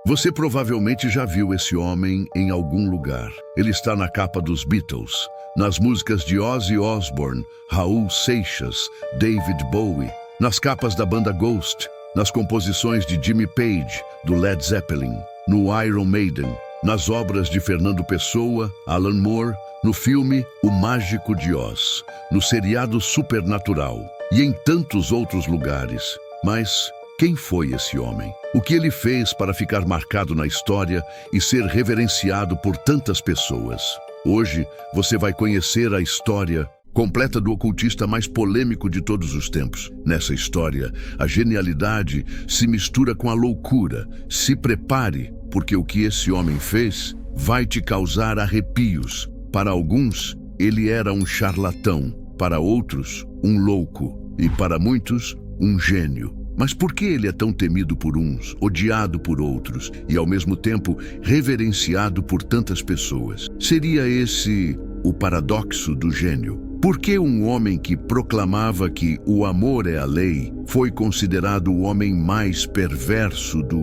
Você provavelmente já viu esse homem em algum lugar. Ele está na capa dos Beatles, nas músicas de Ozzy Osbourne, Raul Seixas, David Bowie, nas capas da banda Ghost, nas composições de Jimmy Page, do Led Zeppelin, no Iron Maiden, nas obras de Fernando Pessoa, Alan Moore, no filme O Mágico de Oz, no seriado Supernatural e em tantos outros lugares. Mas quem foi esse homem? O que ele fez para ficar marcado na história e ser reverenciado por tantas pessoas? Hoje você vai conhecer a história completa do ocultista mais polêmico de todos os tempos. Nessa história, a genialidade se mistura com a loucura. Se prepare, porque o que esse homem fez vai te causar arrepios. Para alguns, ele era um charlatão, para outros, um louco e para muitos, um gênio. Mas por que ele é tão temido por uns, odiado por outros e, ao mesmo tempo, reverenciado por tantas pessoas? Seria esse o paradoxo do gênio? Por que um homem que proclamava que o amor é a lei foi considerado o homem mais perverso do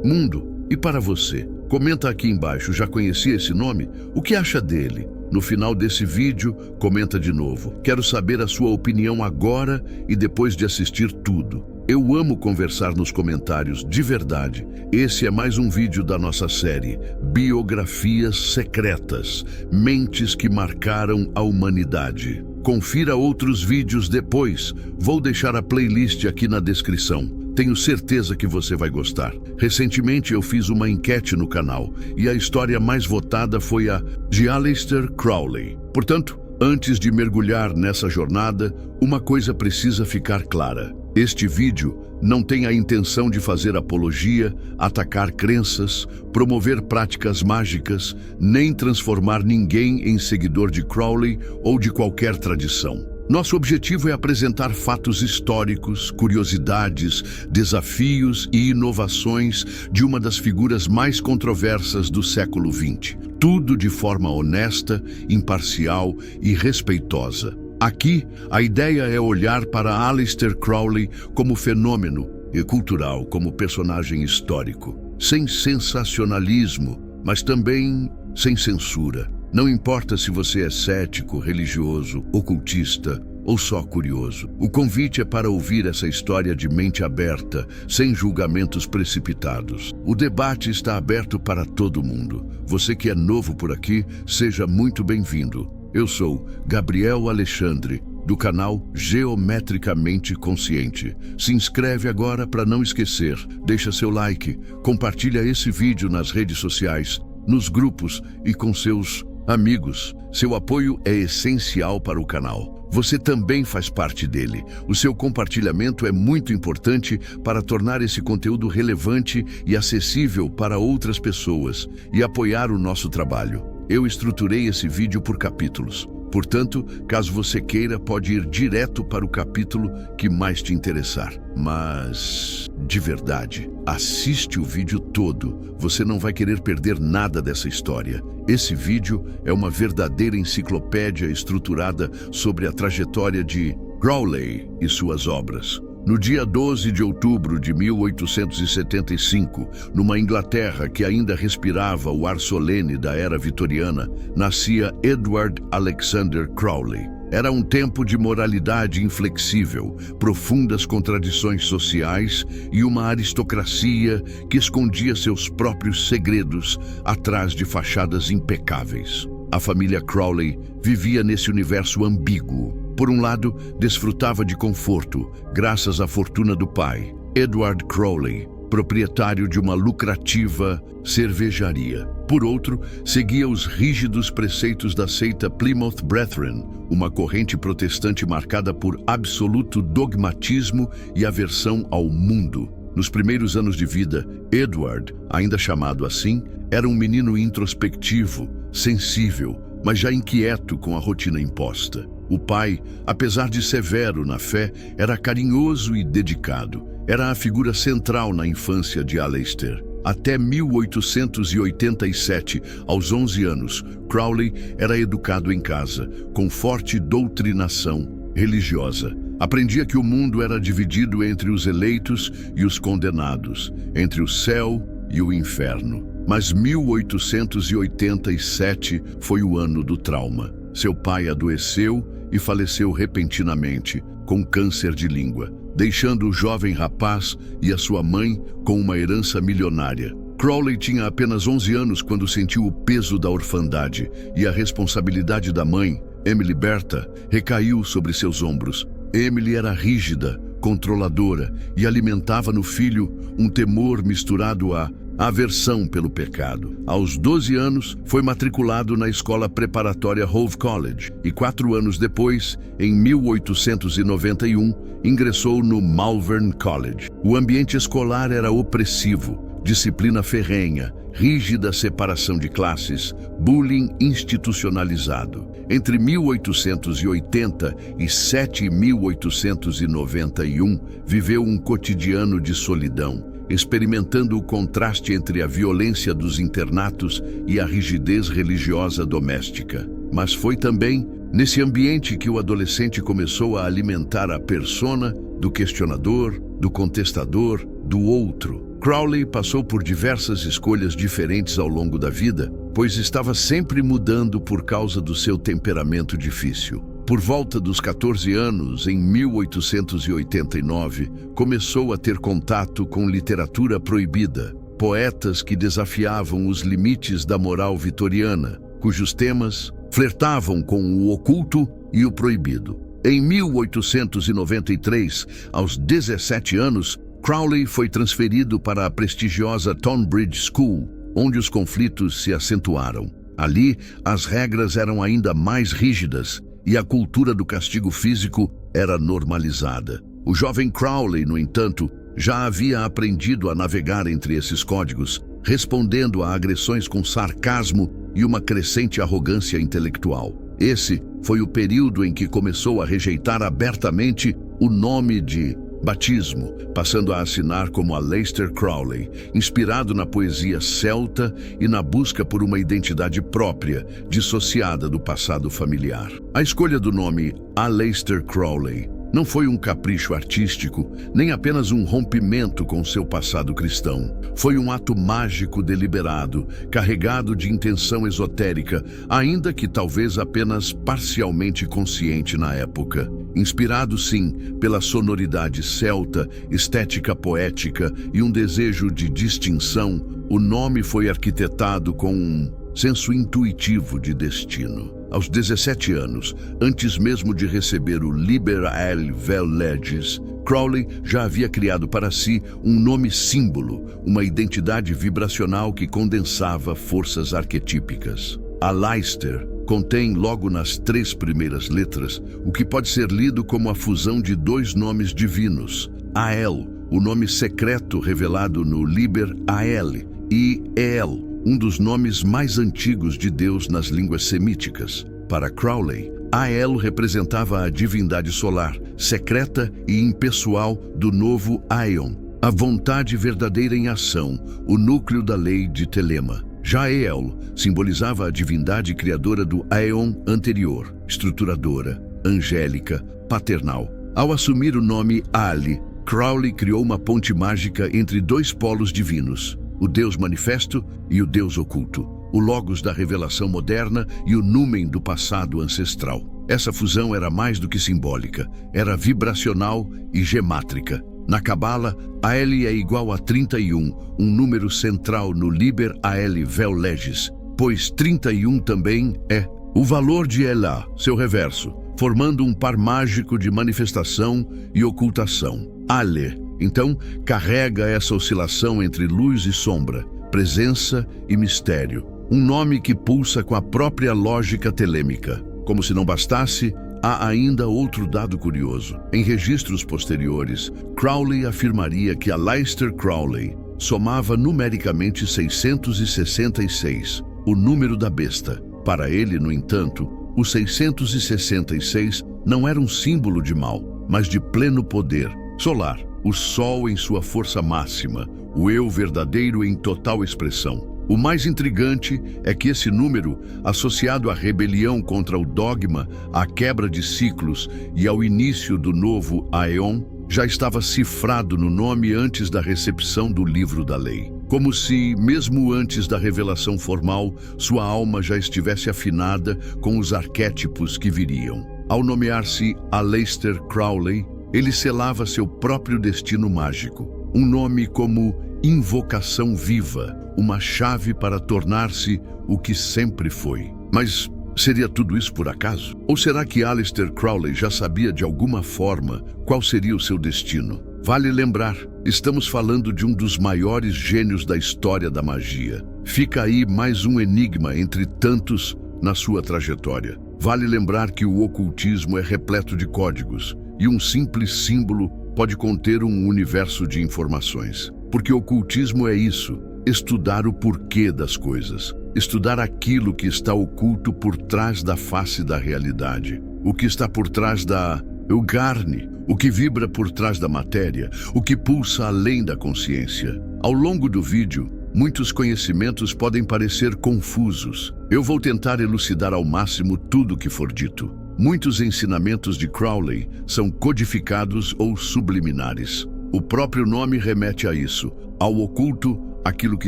mundo? E para você? Comenta aqui embaixo, já conhecia esse nome? O que acha dele? No final desse vídeo, comenta de novo. Quero saber a sua opinião agora e depois de assistir tudo. Eu amo conversar nos comentários, de verdade. Esse é mais um vídeo da nossa série Biografias Secretas, Mentes que Marcaram a Humanidade. Confira outros vídeos depois. Vou deixar a playlist aqui na descrição. Tenho certeza que você vai gostar. Recentemente eu fiz uma enquete no canal e a história mais votada foi a de Aleister Crowley. Portanto, antes de mergulhar nessa jornada, uma coisa precisa ficar clara. Este vídeo não tem a intenção de fazer apologia, atacar crenças, promover práticas mágicas, nem transformar ninguém em seguidor de Crowley ou de qualquer tradição. Nosso objetivo é apresentar fatos históricos, curiosidades, desafios e inovações de uma das figuras mais controversas do século XX. Tudo de forma honesta, imparcial e respeitosa. Aqui, a ideia é olhar para Aleister Crowley como fenômeno e cultural, como personagem histórico, sem sensacionalismo, mas também sem censura. Não importa se você é cético, religioso, ocultista ou só curioso. O convite é para ouvir essa história de mente aberta, sem julgamentos precipitados. O debate está aberto para todo mundo. Você que é novo por aqui, seja muito bem-vindo. Eu sou Gabriel Alexandre, do canal Geometricamente Consciente. Se inscreve agora para não esquecer, deixa seu like, compartilha esse vídeo nas redes sociais, nos grupos e com seus amigos. Seu apoio é essencial para o canal. Você também faz parte dele. O seu compartilhamento é muito importante para tornar esse conteúdo relevante e acessível para outras pessoas e apoiar o nosso trabalho. Eu estruturei esse vídeo por capítulos. Portanto, caso você queira, pode ir direto para o capítulo que mais te interessar. Mas, de verdade, assiste o vídeo todo. Você não vai querer perder nada dessa história. Esse vídeo é uma verdadeira enciclopédia estruturada sobre a trajetória de Crowley e suas obras. No dia 12 de outubro de 1875, numa Inglaterra que ainda respirava o ar solene da era vitoriana, nascia Edward Alexander Crowley. Era um tempo de moralidade inflexível, profundas contradições sociais e uma aristocracia que escondia seus próprios segredos atrás de fachadas impecáveis. A família Crowley vivia nesse universo ambíguo. Por um lado, desfrutava de conforto, graças à fortuna do pai, Edward Crowley, proprietário de uma lucrativa cervejaria. Por outro, seguia os rígidos preceitos da seita Plymouth Brethren, uma corrente protestante marcada por absoluto dogmatismo e aversão ao mundo. Nos primeiros anos de vida, Edward, ainda chamado assim, era um menino introspectivo, sensível, mas já inquieto com a rotina imposta. O pai, apesar de severo na fé, era carinhoso e dedicado. Era a figura central na infância de Aleister. Até 1887, aos 11 anos, Crowley era educado em casa, com forte doutrinação religiosa. Aprendia que o mundo era dividido entre os eleitos e os condenados, entre o céu e o inferno. Mas 1887 foi o ano do trauma. Seu pai adoeceu e faleceu repentinamente, com câncer de língua, deixando o jovem rapaz e a sua mãe com uma herança milionária. Crowley tinha apenas 11 anos quando sentiu o peso da orfandade e a responsabilidade da mãe, Emily Bertha, recaiu sobre seus ombros. Emily era rígida, controladora e alimentava no filho um temor misturado à aversão pelo pecado. Aos 12 anos, foi matriculado na escola preparatória Hove College e 4 anos depois, em 1891, ingressou no Malvern College. O ambiente escolar era opressivo, disciplina ferrenha, rígida separação de classes, bullying institucionalizado. Entre 1887 e 1891, viveu um cotidiano de solidão, experimentando o contraste entre a violência dos internatos e a rigidez religiosa doméstica. Mas foi também nesse ambiente que o adolescente começou a alimentar a persona do questionador, do contestador, do outro. Crowley passou por diversas escolhas diferentes ao longo da vida, pois estava sempre mudando por causa do seu temperamento difícil. Por volta dos 14 anos, em 1889, começou a ter contato com literatura proibida, poetas que desafiavam os limites da moral vitoriana, cujos temas flertavam com o oculto e o proibido. Em 1893, aos 17 anos, Crowley foi transferido para a prestigiosa Tonbridge School, onde os conflitos se acentuaram. Ali, as regras eram ainda mais rígidas e a cultura do castigo físico era normalizada. O jovem Crowley, no entanto, já havia aprendido a navegar entre esses códigos, respondendo a agressões com sarcasmo e uma crescente arrogância intelectual. Esse foi o período em que começou a rejeitar abertamente o nome de batismo, passando a assinar como Aleister Crowley, inspirado na poesia celta e na busca por uma identidade própria, dissociada do passado familiar. A escolha do nome Aleister Crowley não foi um capricho artístico, nem apenas um rompimento com seu passado cristão. Foi um ato mágico deliberado, carregado de intenção esotérica, ainda que talvez apenas parcialmente consciente na época. Inspirado, sim, pela sonoridade celta, estética poética e um desejo de distinção, o nome foi arquitetado com um senso intuitivo de destino. Aos 17 anos, antes mesmo de receber o Liber AEL Vel Legis, Crowley já havia criado para si um nome símbolo, uma identidade vibracional que condensava forças arquetípicas. Aleister contém logo nas 3 primeiras letras o que pode ser lido como a fusão de 2 nomes divinos: Ael, o nome secreto revelado no Liber AEL, e El, um dos nomes mais antigos de Deus nas línguas semíticas. Para Crowley, Ael representava a divindade solar, secreta e impessoal do novo Aion, a vontade verdadeira em ação, o núcleo da lei de Telema. Já El simbolizava a divindade criadora do Aion anterior, estruturadora, angélica, paternal. Ao assumir o nome Ali, Crowley criou uma ponte mágica entre 2 polos divinos: o Deus manifesto e o Deus oculto, o Logos da revelação moderna e o Numen do passado ancestral. Essa fusão era mais do que simbólica, era vibracional e gemátrica. Na Cabala, Ael é igual a 31, um número central no Liber AEL Vel Legis, pois 31 também é o valor de Elá, seu reverso, formando um par mágico de manifestação e ocultação. Ale, então, carrega essa oscilação entre luz e sombra, presença e mistério, um nome que pulsa com a própria lógica telêmica. Como se não bastasse, há ainda outro dado curioso. Em registros posteriores, Crowley afirmaria que Aleister Crowley somava numericamente 666, o número da besta. Para ele, no entanto, o 666 não era um símbolo de mal, mas de pleno poder solar. O Sol em sua força máxima, o Eu verdadeiro em total expressão. O mais intrigante é que esse número, associado à rebelião contra o dogma, à quebra de ciclos e ao início do novo Aeon, já estava cifrado no nome antes da recepção do livro da lei. como se, mesmo antes da revelação formal, sua alma já estivesse afinada com os arquétipos que viriam. Ao nomear-se Aleister Crowley, ele selava seu próprio destino mágico. Um nome como invocação viva, uma chave para tornar-se o que sempre foi. Mas seria tudo isso por acaso? Ou será que Aleister Crowley já sabia de alguma forma qual seria o seu destino? Vale lembrar, estamos falando de um dos maiores gênios da história da magia. Fica aí mais um enigma entre tantos na sua trajetória. Vale lembrar que o ocultismo é repleto de códigos, e um simples símbolo pode conter um universo de informações. Porque ocultismo é isso, estudar o porquê das coisas, estudar aquilo que está oculto por trás da face da realidade, o que está por trás da carne, o que vibra por trás da matéria, o que pulsa além da consciência. Ao longo do vídeo, muitos conhecimentos podem parecer confusos. Eu vou tentar elucidar ao máximo tudo o que for dito. Muitos ensinamentos de Crowley são codificados ou subliminares. O próprio nome remete a isso, ao oculto, aquilo que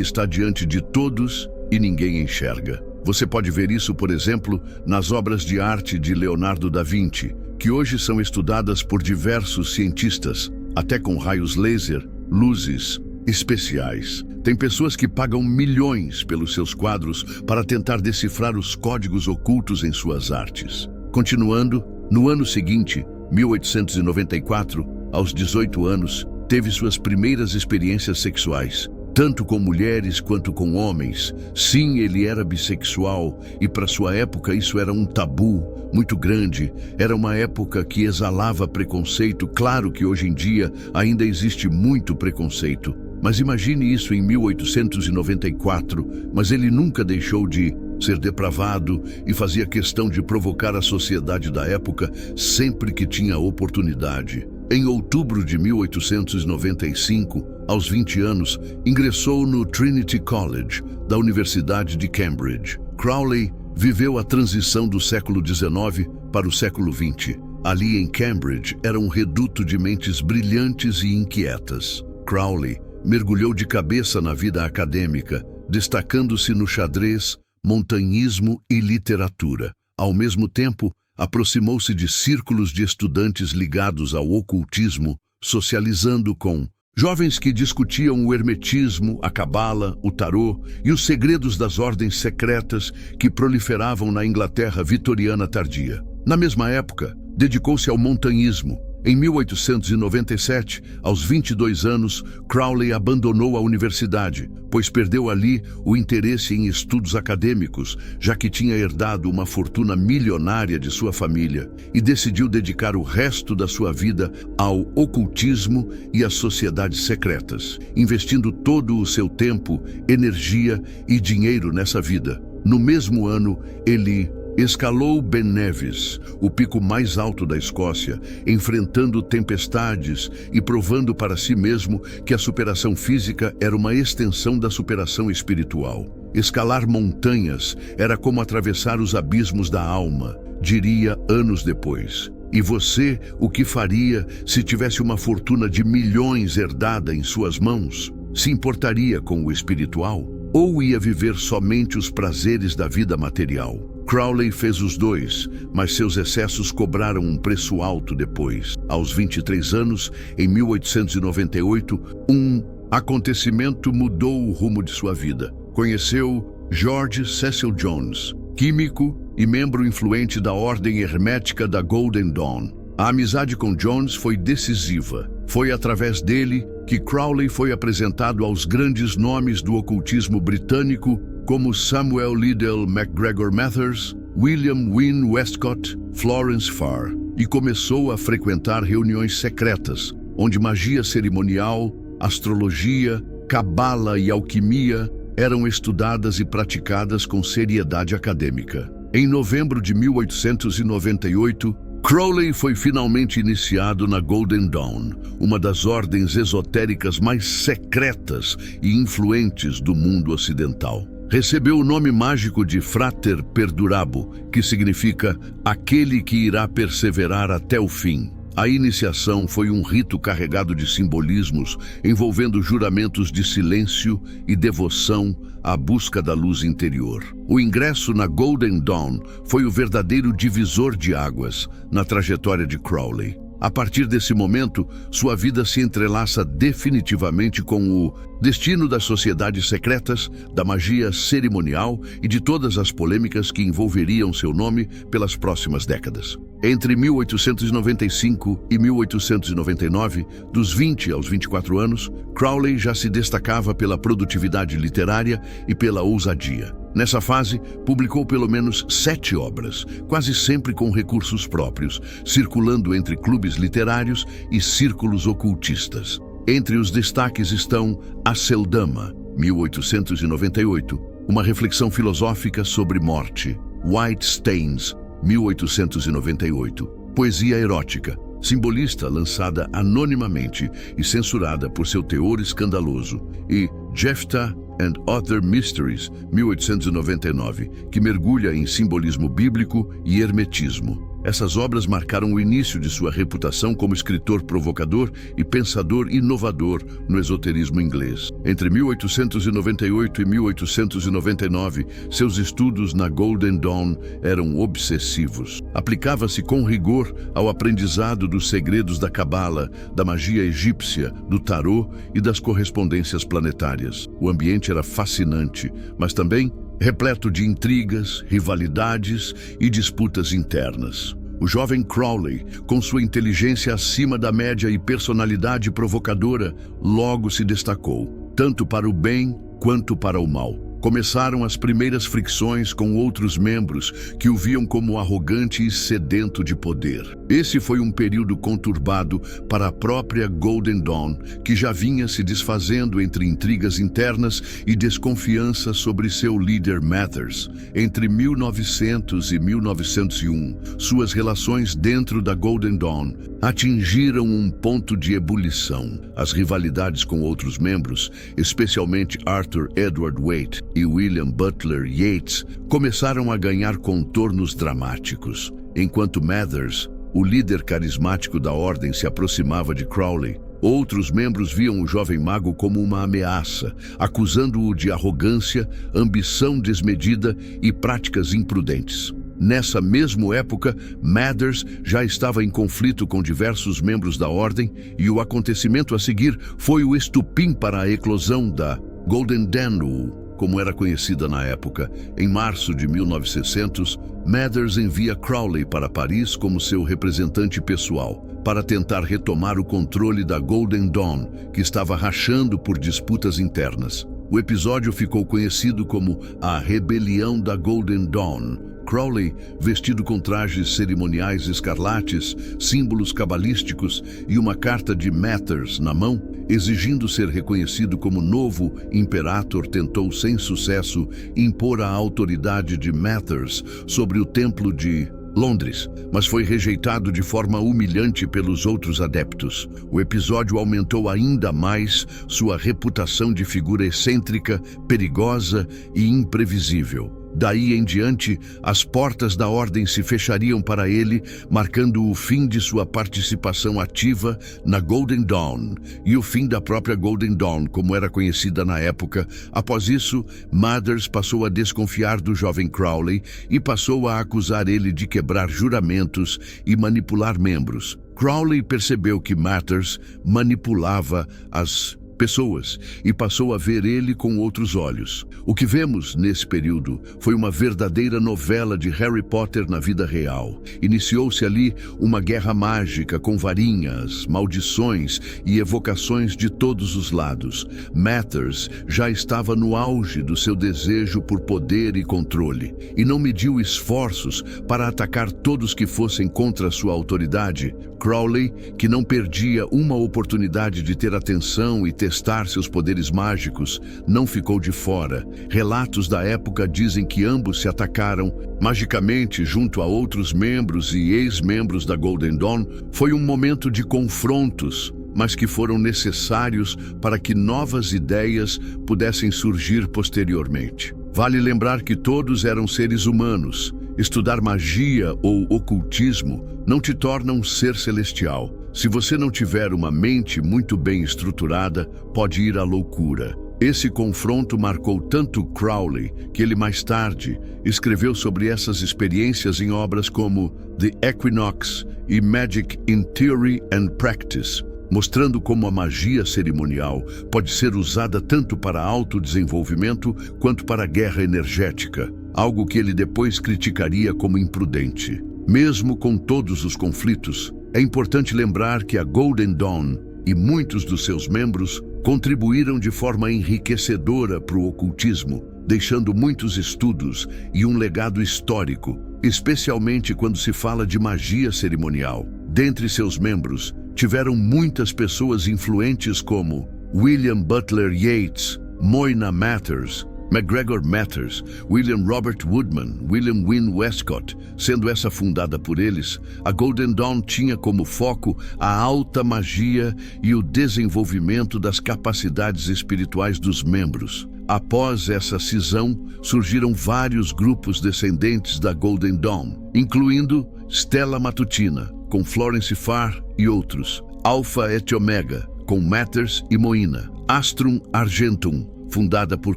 está diante de todos e ninguém enxerga. Você pode ver isso, por exemplo, nas obras de arte de Leonardo da Vinci, que hoje são estudadas por diversos cientistas, até com raios laser, luzes especiais. Tem pessoas que pagam milhões pelos seus quadros para tentar decifrar os códigos ocultos em suas artes. Continuando, no ano seguinte, 1894, aos 18 anos, teve suas primeiras experiências sexuais, tanto com mulheres quanto com homens. Sim, ele era bissexual, e para sua época isso era um tabu muito grande. Era uma época que exalava preconceito. Claro que hoje em dia ainda existe muito preconceito, mas imagine isso em 1894, mas ele nunca deixou de ser depravado e fazia questão de provocar a sociedade da época sempre que tinha oportunidade. Em outubro de 1895, aos 20 anos, ingressou no Trinity College, da Universidade de Cambridge. Crowley viveu a transição do século XIX para o século XX. Ali em Cambridge era um reduto de mentes brilhantes e inquietas. Crowley mergulhou de cabeça na vida acadêmica, destacando-se no xadrez, montanhismo e literatura. Ao mesmo tempo, aproximou-se de círculos de estudantes ligados ao ocultismo, socializando com jovens que discutiam o hermetismo, a cabala, o tarô e os segredos das ordens secretas que proliferavam na Inglaterra vitoriana tardia. Na mesma época, dedicou-se ao montanhismo. Em 1897, aos 22 anos, Crowley abandonou a universidade, pois perdeu ali o interesse em estudos acadêmicos, já que tinha herdado uma fortuna milionária de sua família, e decidiu dedicar o resto da sua vida ao ocultismo e às sociedades secretas, investindo todo o seu tempo, energia e dinheiro nessa vida. No mesmo ano, ele escalou Ben Nevis, o pico mais alto da Escócia, enfrentando tempestades e provando para si mesmo que a superação física era uma extensão da superação espiritual. Escalar montanhas era como atravessar os abismos da alma, diria anos depois. E você, o que faria se tivesse uma fortuna de milhões herdada em suas mãos? Se importaria com o espiritual? Ou ia viver somente os prazeres da vida material? Crowley fez os dois, mas seus excessos cobraram um preço alto depois. Aos 23 anos, em 1898, um acontecimento mudou o rumo de sua vida. Conheceu George Cecil Jones, químico e membro influente da ordem hermética da Golden Dawn. A amizade com Jones foi decisiva. Foi através dele que Crowley foi apresentado aos grandes nomes do ocultismo britânico, como Samuel Liddell MacGregor Mathers, William Wynne Westcott, Florence Farr, e começou a frequentar reuniões secretas, onde magia cerimonial, astrologia, cabala e alquimia eram estudadas e praticadas com seriedade acadêmica. Em novembro de 1898, Crowley foi finalmente iniciado na Golden Dawn, uma das ordens esotéricas mais secretas e influentes do mundo ocidental. Recebeu o nome mágico de Frater Perdurabo, que significa aquele que irá perseverar até o fim. A iniciação foi um rito carregado de simbolismos, envolvendo juramentos de silêncio e devoção à busca da luz interior. O ingresso na Golden Dawn foi o verdadeiro divisor de águas na trajetória de Crowley. A partir desse momento, sua vida se entrelaça definitivamente com o destino das sociedades secretas, da magia cerimonial e de todas as polêmicas que envolveriam seu nome pelas próximas décadas. Entre 1895 e 1899, dos 20 aos 24 anos, Crowley já se destacava pela produtividade literária e pela ousadia. Nessa fase, publicou pelo menos 7 obras, quase sempre com recursos próprios, circulando entre clubes literários e círculos ocultistas. Entre os destaques estão Aceldama, 1898, uma reflexão filosófica sobre morte; White Stains, 1898, poesia erótica, simbolista lançada anonimamente e censurada por seu teor escandaloso; e Jephthah and Other Mysteries, 1899, que mergulha em simbolismo bíblico e hermetismo. Essas obras marcaram o início de sua reputação como escritor provocador e pensador inovador no esoterismo inglês. Entre 1898 e 1899, seus estudos na Golden Dawn eram obsessivos. Aplicava-se com rigor ao aprendizado dos segredos da cabala, da magia egípcia, do tarô e das correspondências planetárias. O ambiente era fascinante, mas também repleto de intrigas, rivalidades e disputas internas. O jovem Crowley, com sua inteligência acima da média e personalidade provocadora, logo se destacou, tanto para o bem quanto para o mal. Começaram as primeiras fricções com outros membros que o viam como arrogante e sedento de poder. Esse foi um período conturbado para a própria Golden Dawn, que já vinha se desfazendo entre intrigas internas e desconfiança sobre seu líder Mathers. Entre 1900 e 1901, suas relações dentro da Golden Dawn atingiram um ponto de ebulição. As rivalidades com outros membros, especialmente Arthur Edward Waite e William Butler Yeats, começaram a ganhar contornos dramáticos. Enquanto Mathers, o líder carismático da ordem, se aproximava de Crowley, outros membros viam o jovem mago como uma ameaça, acusando-o de arrogância, ambição desmedida e práticas imprudentes. Nessa mesma época, Mathers já estava em conflito com diversos membros da ordem, e o acontecimento a seguir foi o estupim para a eclosão da Golden Dawn, como era conhecida na época. Em março de 1900, Mathers envia Crowley para Paris como seu representante pessoal, para tentar retomar o controle da Golden Dawn, que estava rachando por disputas internas. O episódio ficou conhecido como a Rebelião da Golden Dawn. Crowley, vestido com trajes cerimoniais escarlates, símbolos cabalísticos e uma carta de Mathers na mão, exigindo ser reconhecido como novo imperator, tentou sem sucesso impor a autoridade de Mathers sobre o Templo de Londres, mas foi rejeitado de forma humilhante pelos outros adeptos. O episódio aumentou ainda mais sua reputação de figura excêntrica, perigosa e imprevisível. Daí em diante, as portas da ordem se fechariam para ele, marcando o fim de sua participação ativa na Golden Dawn e o fim da própria Golden Dawn, como era conhecida na época. Após isso, Mathers passou a desconfiar do jovem Crowley e passou a acusar ele de quebrar juramentos e manipular membros. Crowley percebeu que Mathers manipulava as pessoas e passou a ver ele com outros olhos. O que vemos nesse período foi uma verdadeira novela de Harry Potter na vida real. Iniciou-se ali uma guerra mágica com varinhas, maldições e evocações de todos os lados. Mathers já estava no auge do seu desejo por poder e controle e não mediu esforços para atacar todos que fossem contra sua autoridade. Crowley, que não perdia uma oportunidade de ter atenção e testar seus poderes mágicos, não ficou de fora. Relatos da época dizem que ambos se atacaram magicamente junto a outros membros e ex-membros da Golden Dawn. Foi um momento de confrontos, mas que foram necessários para que novas ideias pudessem surgir posteriormente. Vale lembrar que todos eram seres humanos Estudar magia ou ocultismo não te torna um ser celestial. Se você não tiver uma mente muito bem estruturada, pode ir à loucura. Esse confronto marcou tanto Crowley que ele mais tarde escreveu sobre essas experiências em obras como The Equinox e Magic in Theory and Practice, mostrando como a magia cerimonial pode ser usada tanto para autodesenvolvimento quanto para guerra energética, algo que ele depois criticaria como imprudente. Mesmo com todos os conflitos, é importante lembrar que a Golden Dawn e muitos dos seus membros contribuíram de forma enriquecedora para o ocultismo, deixando muitos estudos e um legado histórico, especialmente quando se fala de magia cerimonial. Dentre seus membros, tiveram muitas pessoas influentes como William Butler Yeats, Moina Matters, MacGregor Matters, William Robert Woodman, William Wynne Westcott. Sendo essa fundada por eles, a Golden Dawn tinha como foco a alta magia e o desenvolvimento das capacidades espirituais dos membros. Após essa cisão, surgiram vários grupos descendentes da Golden Dawn, incluindo Stella Matutina, com Florence Farr e outros, Alpha et Omega, com Matters e Moina, Astrum Argentum, fundada por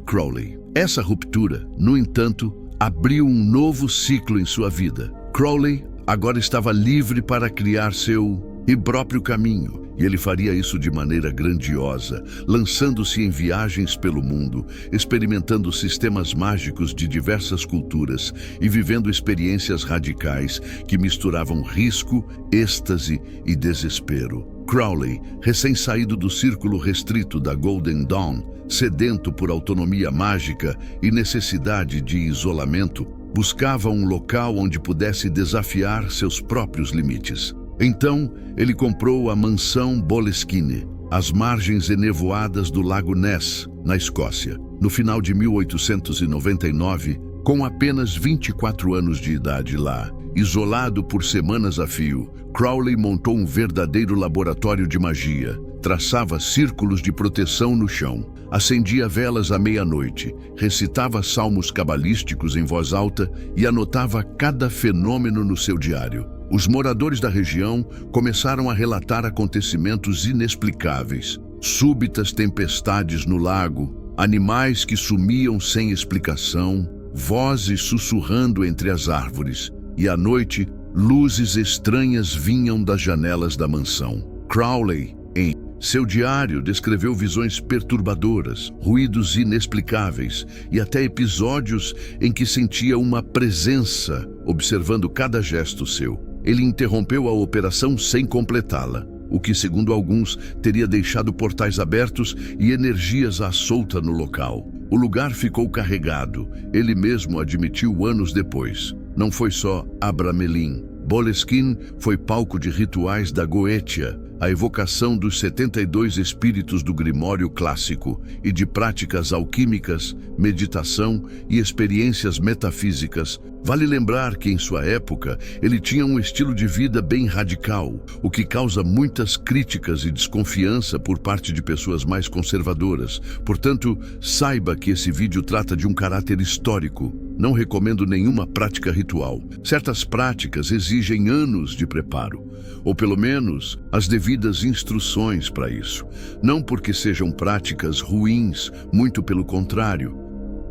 Crowley. Essa ruptura, no entanto, abriu um novo ciclo em sua vida. Crowley agora estava livre para criar seu próprio caminho, e ele faria isso de maneira grandiosa, lançando-se em viagens pelo mundo, experimentando sistemas mágicos de diversas culturas e vivendo experiências radicais que misturavam risco, êxtase e desespero. Crowley, recém-saído do círculo restrito da Golden Dawn, sedento por autonomia mágica e necessidade de isolamento, buscava um local onde pudesse desafiar seus próprios limites. Então, ele comprou a mansão Boleskine, às margens enevoadas do Lago Ness, na Escócia. No final de 1899, com apenas 24 anos de idade lá, isolado por semanas a fio, Crowley montou um verdadeiro laboratório de magia. Traçava círculos de proteção no chão, acendia velas à meia-noite, recitava salmos cabalísticos em voz alta e anotava cada fenômeno no seu diário. Os moradores da região começaram a relatar acontecimentos inexplicáveis, súbitas tempestades no lago, animais que sumiam sem explicação, vozes sussurrando entre as árvores, e à noite, luzes estranhas vinham das janelas da mansão. Crowley, em seu diário, descreveu visões perturbadoras, ruídos inexplicáveis e até episódios em que sentia uma presença observando cada gesto seu. Ele interrompeu a operação sem completá-la, o que, segundo alguns, teria deixado portais abertos e energias à solta no local. O lugar ficou carregado, ele mesmo admitiu anos depois. Não foi só Abramelin. Boleskine foi palco de rituais da Goetia, a evocação dos 72 espíritos do Grimório clássico e de práticas alquímicas, meditação e experiências metafísicas. Vale lembrar que, em sua época, ele tinha um estilo de vida bem radical, o que causa muitas críticas e desconfiança por parte de pessoas mais conservadoras. Portanto, saiba que esse vídeo trata de um caráter histórico. Não recomendo nenhuma prática ritual. Certas práticas exigem anos de preparo, ou pelo menos as devidas instruções para isso. Não porque sejam práticas ruins, muito pelo contrário,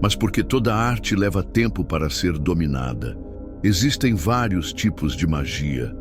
mas porque toda arte leva tempo para ser dominada. Existem vários tipos de magia,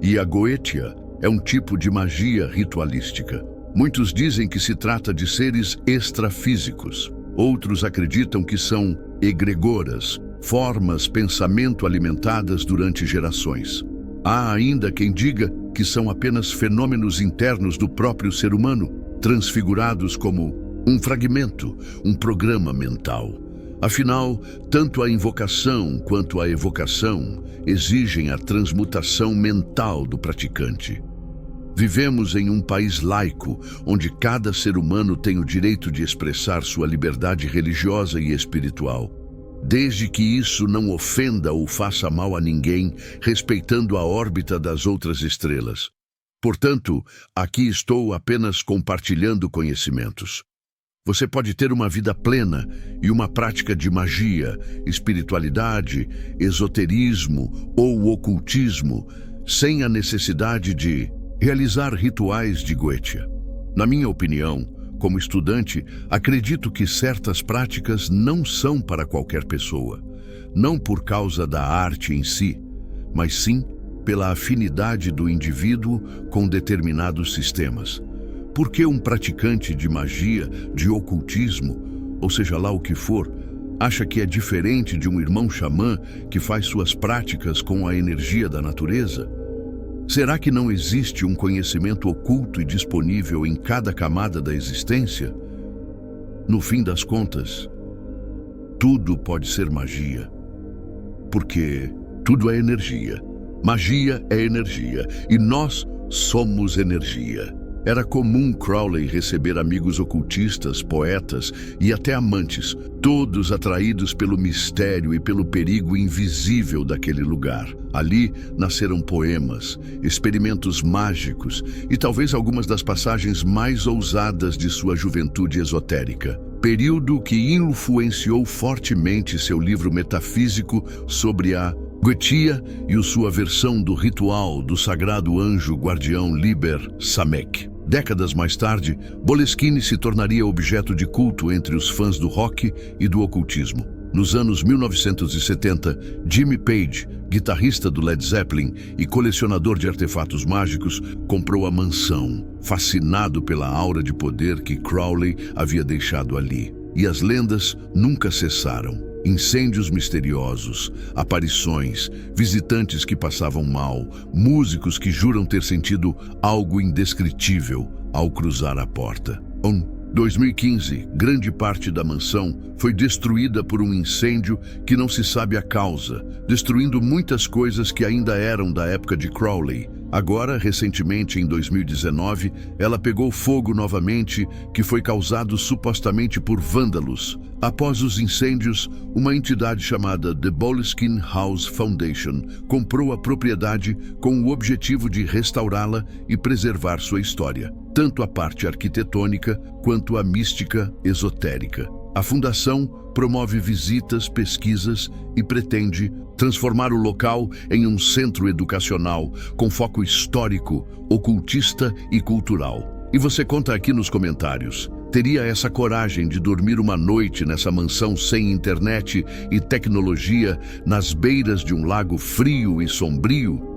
e a Goetia é um tipo de magia ritualística. Muitos dizem que se trata de seres extrafísicos. Outros acreditam que são egregoras, formas pensamento alimentadas durante gerações. Há ainda quem diga que são apenas fenômenos internos do próprio ser humano, transfigurados como um fragmento, um programa mental. Afinal, tanto a invocação quanto a evocação exigem a transmutação mental do praticante. Vivemos em um país laico, onde cada ser humano tem o direito de expressar sua liberdade religiosa e espiritual, desde que isso não ofenda ou faça mal a ninguém, respeitando a órbita das outras estrelas. Portanto, aqui estou apenas compartilhando conhecimentos. Você pode ter uma vida plena e uma prática de magia, espiritualidade, esoterismo ou ocultismo, sem a necessidade de realizar rituais de Goetia. Na minha opinião, como estudante, acredito que certas práticas não são para qualquer pessoa, não por causa da arte em si, mas sim pela afinidade do indivíduo com determinados sistemas. Por que um praticante de magia, de ocultismo, ou seja lá o que for, acha que é diferente de um irmão xamã que faz suas práticas com a energia da natureza? Será que não existe um conhecimento oculto e disponível em cada camada da existência? No fim das contas, tudo pode ser magia, porque tudo é energia. Magia é energia e nós somos energia. Era comum Crowley receber amigos ocultistas, poetas e até amantes, todos atraídos pelo mistério e pelo perigo invisível daquele lugar. Ali nasceram poemas, experimentos mágicos e talvez algumas das passagens mais ousadas de sua juventude esotérica. Período que influenciou fortemente seu livro metafísico sobre a Goetia e sua versão do ritual do sagrado anjo guardião Liber Samek. Décadas mais tarde, Boleskine se tornaria objeto de culto entre os fãs do rock e do ocultismo. Nos anos 1970, Jimmy Page, guitarrista do Led Zeppelin e colecionador de artefatos mágicos, comprou a mansão, fascinado pela aura de poder que Crowley havia deixado ali. E as lendas nunca cessaram. Incêndios misteriosos, aparições, visitantes que passavam mal, músicos que juram ter sentido algo indescritível ao cruzar a porta. Em 2015, grande parte da mansão foi destruída por um incêndio que não se sabe a causa, destruindo muitas coisas que ainda eram da época de Crowley. Agora, recentemente, em 2019, ela pegou fogo novamente, que foi causado supostamente por vândalos. Após os incêndios, uma entidade chamada The Boleskine House Foundation comprou a propriedade com o objetivo de restaurá-la e preservar sua história, tanto a parte arquitetônica quanto a mística esotérica. A fundação promove visitas, pesquisas e pretende transformar o local em um centro educacional com foco histórico, ocultista e cultural. E você conta aqui nos comentários. Teria essa coragem de dormir uma noite nessa mansão sem internet e tecnologia nas beiras de um lago frio e sombrio?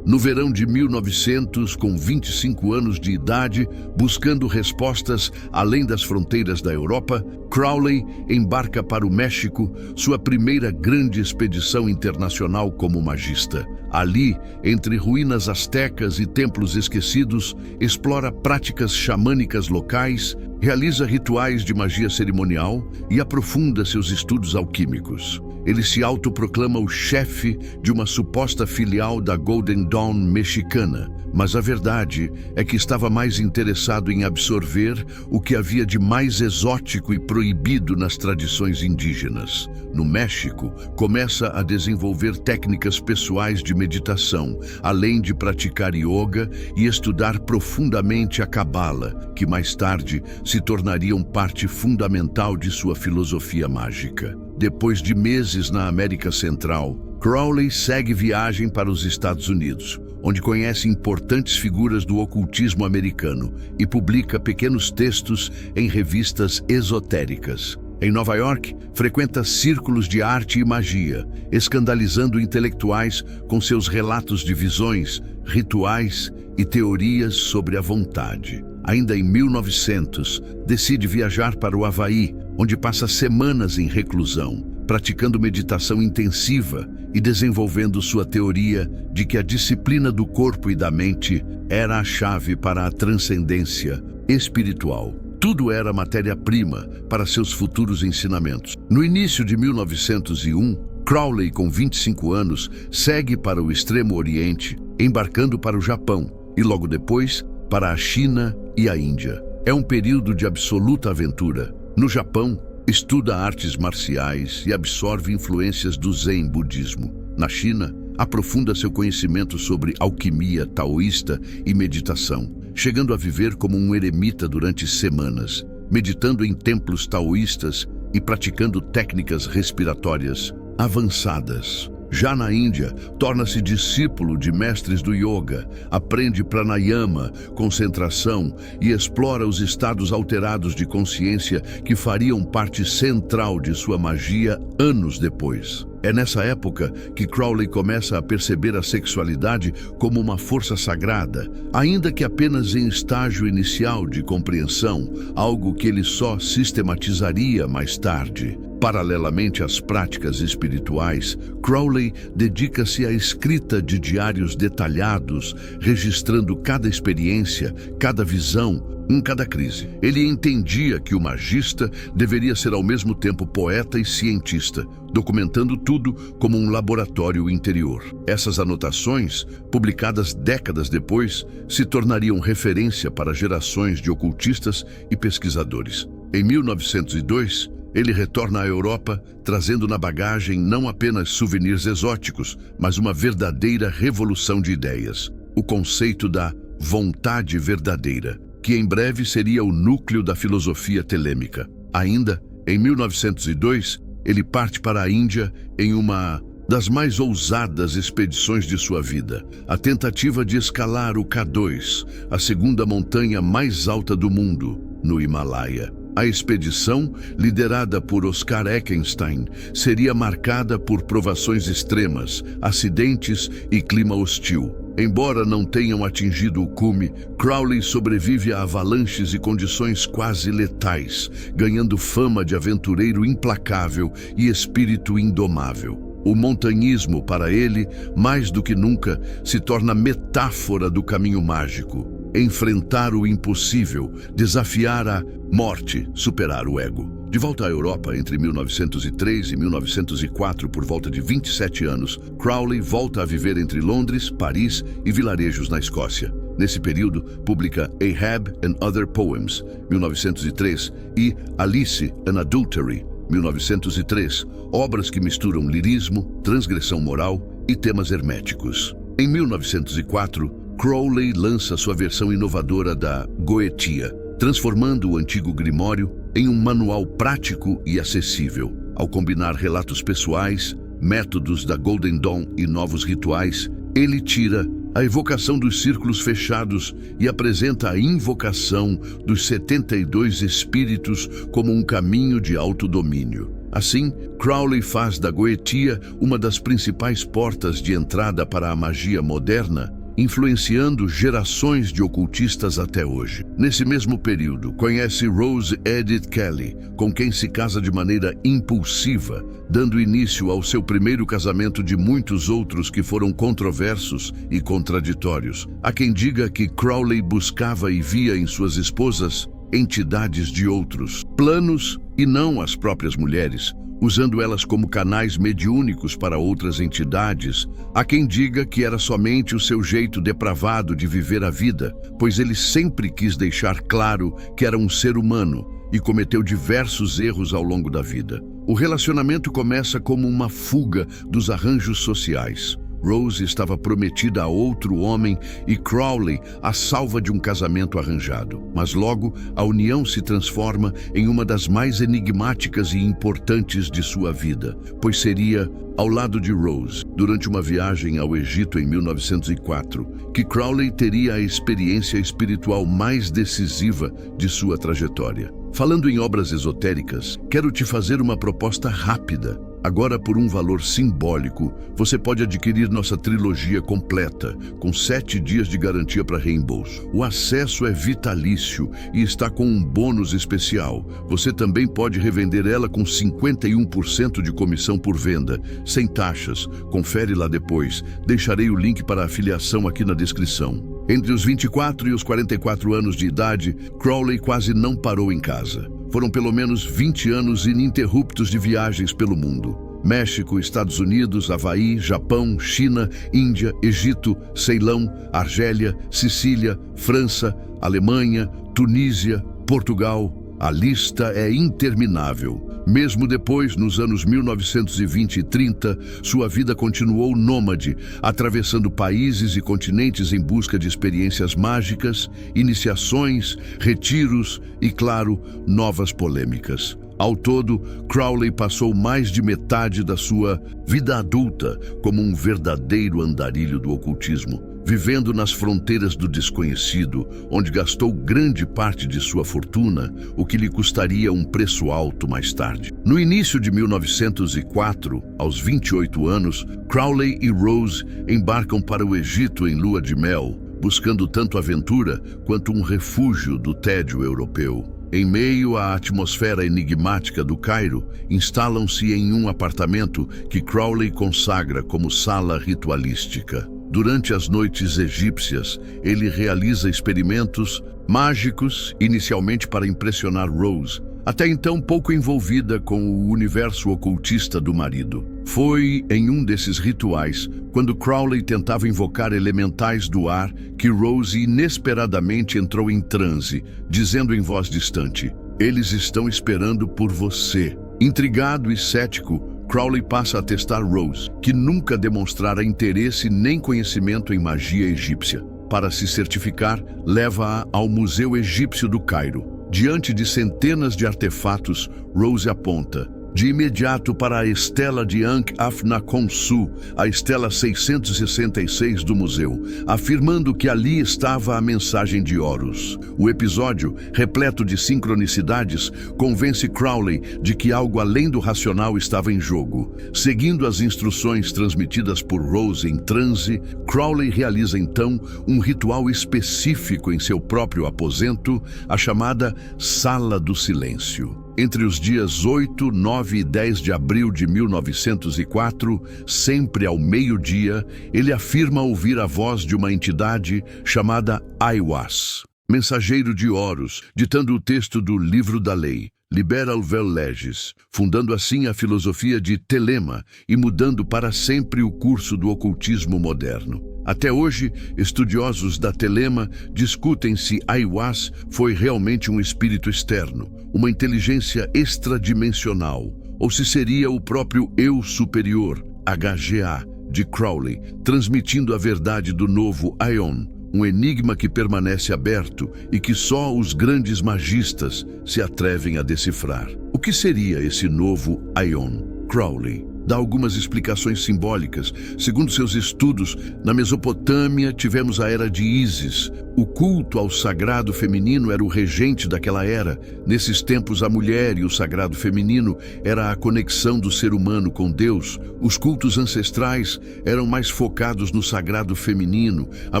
No verão de 1900, com 25 anos de idade, buscando respostas além das fronteiras da Europa, Crowley embarca para o México, sua primeira grande expedição internacional como magista. Ali, entre ruínas astecas e templos esquecidos, explora práticas xamânicas locais, realiza rituais de magia cerimonial e aprofunda seus estudos alquímicos. Ele se autoproclama o chefe de uma suposta filial da Golden Dawn mexicana, mas a verdade é que estava mais interessado em absorver o que havia de mais exótico e proibido nas tradições indígenas. No México, começa a desenvolver técnicas pessoais de meditação, além de praticar yoga e estudar profundamente a Cabala, que mais tarde se tornariam parte fundamental de sua filosofia mágica. Depois de meses na América Central, Crowley segue viagem para os Estados Unidos, onde conhece importantes figuras do ocultismo americano e publica pequenos textos em revistas esotéricas. Em Nova York, frequenta círculos de arte e magia, escandalizando intelectuais com seus relatos de visões, rituais e teorias sobre a vontade. Ainda em 1900, decide viajar para o Havaí, onde passa semanas em reclusão, praticando meditação intensiva e desenvolvendo sua teoria de que a disciplina do corpo e da mente era a chave para a transcendência espiritual. Tudo era matéria-prima para seus futuros ensinamentos. No início de 1901, Crowley, com 25 anos, segue para o Extremo Oriente, embarcando para o Japão e logo depois para a China e a Índia. É um período de absoluta aventura. No Japão, estuda artes marciais e absorve influências do Zen budismo. Na China, aprofunda seu conhecimento sobre alquimia taoísta e meditação, chegando a viver como um eremita durante semanas. meditando em templos taoístas e praticando técnicas respiratórias avançadas. Já na Índia, torna-se discípulo de mestres do yoga, aprende pranayama, concentração e explora os estados alterados de consciência que fariam parte central de sua magia anos depois. É nessa época que Crowley começa a perceber a sexualidade como uma força sagrada, ainda que apenas em estágio inicial de compreensão, algo que ele só sistematizaria mais tarde. Paralelamente às práticas espirituais, Crowley dedica-se à escrita de diários detalhados, registrando cada experiência, cada visão, em cada crise. Ele entendia que o magista deveria ser ao mesmo tempo poeta e cientista, documentando tudo como um laboratório interior. Essas anotações, publicadas décadas depois, se tornariam referência para gerações de ocultistas e pesquisadores. Em 1902, ele retorna à Europa, trazendo na bagagem não apenas souvenirs exóticos, mas uma verdadeira revolução de ideias. O conceito da vontade verdadeira, que em breve seria o núcleo da filosofia telêmica. Ainda, em 1902, ele parte para a Índia em uma das mais ousadas expedições de sua vida, a tentativa de escalar o K2, a segunda montanha mais alta do mundo, no Himalaia. A expedição, liderada por Oscar Eckenstein, seria marcada por provações extremas, acidentes e clima hostil. Embora não tenham atingido o cume, Crowley sobrevive a avalanches e condições quase letais, ganhando fama de aventureiro implacável e espírito indomável. O montanhismo, para ele, mais do que nunca, se torna metáfora do caminho mágico. Enfrentar o impossível, desafiar a morte, superar o ego. De volta à Europa entre 1903 e 1904, por volta de 27 anos, Crowley volta a viver entre Londres, Paris e vilarejos na Escócia. Nesse período, publica Ahab and Other Poems, 1903, e Alice and Adultery, 1903, obras que misturam lirismo, transgressão moral e temas herméticos. Em 1904, Crowley lança sua versão inovadora da Goetia, transformando o antigo Grimório em um manual prático e acessível. Ao combinar relatos pessoais, métodos da Golden Dawn e novos rituais, ele tira a evocação dos círculos fechados e apresenta a invocação dos 72 espíritos como um caminho de autodomínio. Assim, Crowley faz da Goetia uma das principais portas de entrada para a magia moderna, influenciando gerações de ocultistas até hoje. Nesse mesmo período, conhece Rose Edith Kelly, com quem se casa de maneira impulsiva, dando início ao seu primeiro casamento de muitos outros que foram controversos e contraditórios. Há quem diga que Crowley buscava e via em suas esposas entidades de outros planos e não as próprias mulheres, usando elas como canais mediúnicos para outras entidades. Há quem diga que era somente o seu jeito depravado de viver a vida, pois ele sempre quis deixar claro que era um ser humano e cometeu diversos erros ao longo da vida. O relacionamento começa como uma fuga dos arranjos sociais. Rose estava prometida a outro homem e Crowley a salva de um casamento arranjado. Mas logo, a união se transforma em uma das mais enigmáticas e importantes de sua vida, pois seria ao lado de Rose, durante uma viagem ao Egito em 1904, que Crowley teria a experiência espiritual mais decisiva de sua trajetória. Falando em obras esotéricas, quero te fazer uma proposta rápida. Agora, por um valor simbólico, você pode adquirir nossa trilogia completa, com 7 dias de garantia para reembolso. O acesso é vitalício e está com um bônus especial. Você também pode revender ela com 51% de comissão por venda, sem taxas. Confere lá depois. Deixarei o link para a afiliação aqui na descrição. Entre os 24 e os 44 anos de idade, Crowley quase não parou em casa. Foram pelo menos 20 anos ininterruptos de viagens pelo mundo. México, Estados Unidos, Havaí, Japão, China, Índia, Egito, Ceilão, Argélia, Sicília, França, Alemanha, Tunísia, Portugal, A lista é interminável. Mesmo depois, nos anos 1920 e 30, sua vida continuou nômade, atravessando países e continentes em busca de experiências mágicas, iniciações, retiros e, claro, novas polêmicas. Ao todo, Crowley passou mais de metade da sua vida adulta como um verdadeiro andarilho do ocultismo, vivendo nas fronteiras do desconhecido, onde gastou grande parte de sua fortuna, o que lhe custaria um preço alto mais tarde. No início de 1904, aos 28 anos, Crowley e Rose embarcam para o Egito em lua de mel, buscando tanto aventura quanto um refúgio do tédio europeu. Em meio à atmosfera enigmática do Cairo, instalam-se em um apartamento que Crowley consagra como sala ritualística. Durante as noites egípcias, ele realiza experimentos mágicos, inicialmente para impressionar Rose, até então pouco envolvida com o universo ocultista do marido. Foi em um desses rituais, quando Crowley tentava invocar elementais do ar, que Rose inesperadamente entrou em transe, dizendo em voz distante: "Eles estão esperando por você." Intrigado e cético, Crowley passa a testar Rose, que nunca demonstrara interesse nem conhecimento em magia egípcia. Para se certificar, leva-a ao Museu Egípcio do Cairo. Diante de centenas de artefatos, Rose aponta de imediato para a estela de Ankh-Afna-Khonsu, a estela 666 do museu, afirmando que ali estava a mensagem de Horus. O episódio, repleto de sincronicidades, convence Crowley de que algo além do racional estava em jogo. Seguindo as instruções transmitidas por Rose em transe, Crowley realiza então um ritual específico em seu próprio aposento, a chamada Sala do Silêncio. Entre os dias 8, 9 e 10 de abril de 1904, sempre ao meio-dia, ele afirma ouvir a voz de uma entidade chamada Aiwass, mensageiro de Horus, ditando o texto do Livro da Lei, Libera o Vel Legis, fundando assim a filosofia de Telema e mudando para sempre o curso do ocultismo moderno. Até hoje, estudiosos da Telema discutem se Aiwass foi realmente um espírito externo, uma inteligência extradimensional, ou se seria o próprio Eu Superior, HGA, de Crowley, transmitindo a verdade do novo Aion, um enigma que permanece aberto e que só os grandes magistas se atrevem a decifrar. O que seria esse novo Aion? Crowley dá algumas explicações simbólicas. Segundo seus estudos, na Mesopotâmia tivemos a era de Ísis. O culto ao sagrado feminino era o regente daquela era. Nesses tempos, a mulher e o sagrado feminino era a conexão do ser humano com Deus. Os cultos ancestrais eram mais focados no sagrado feminino. A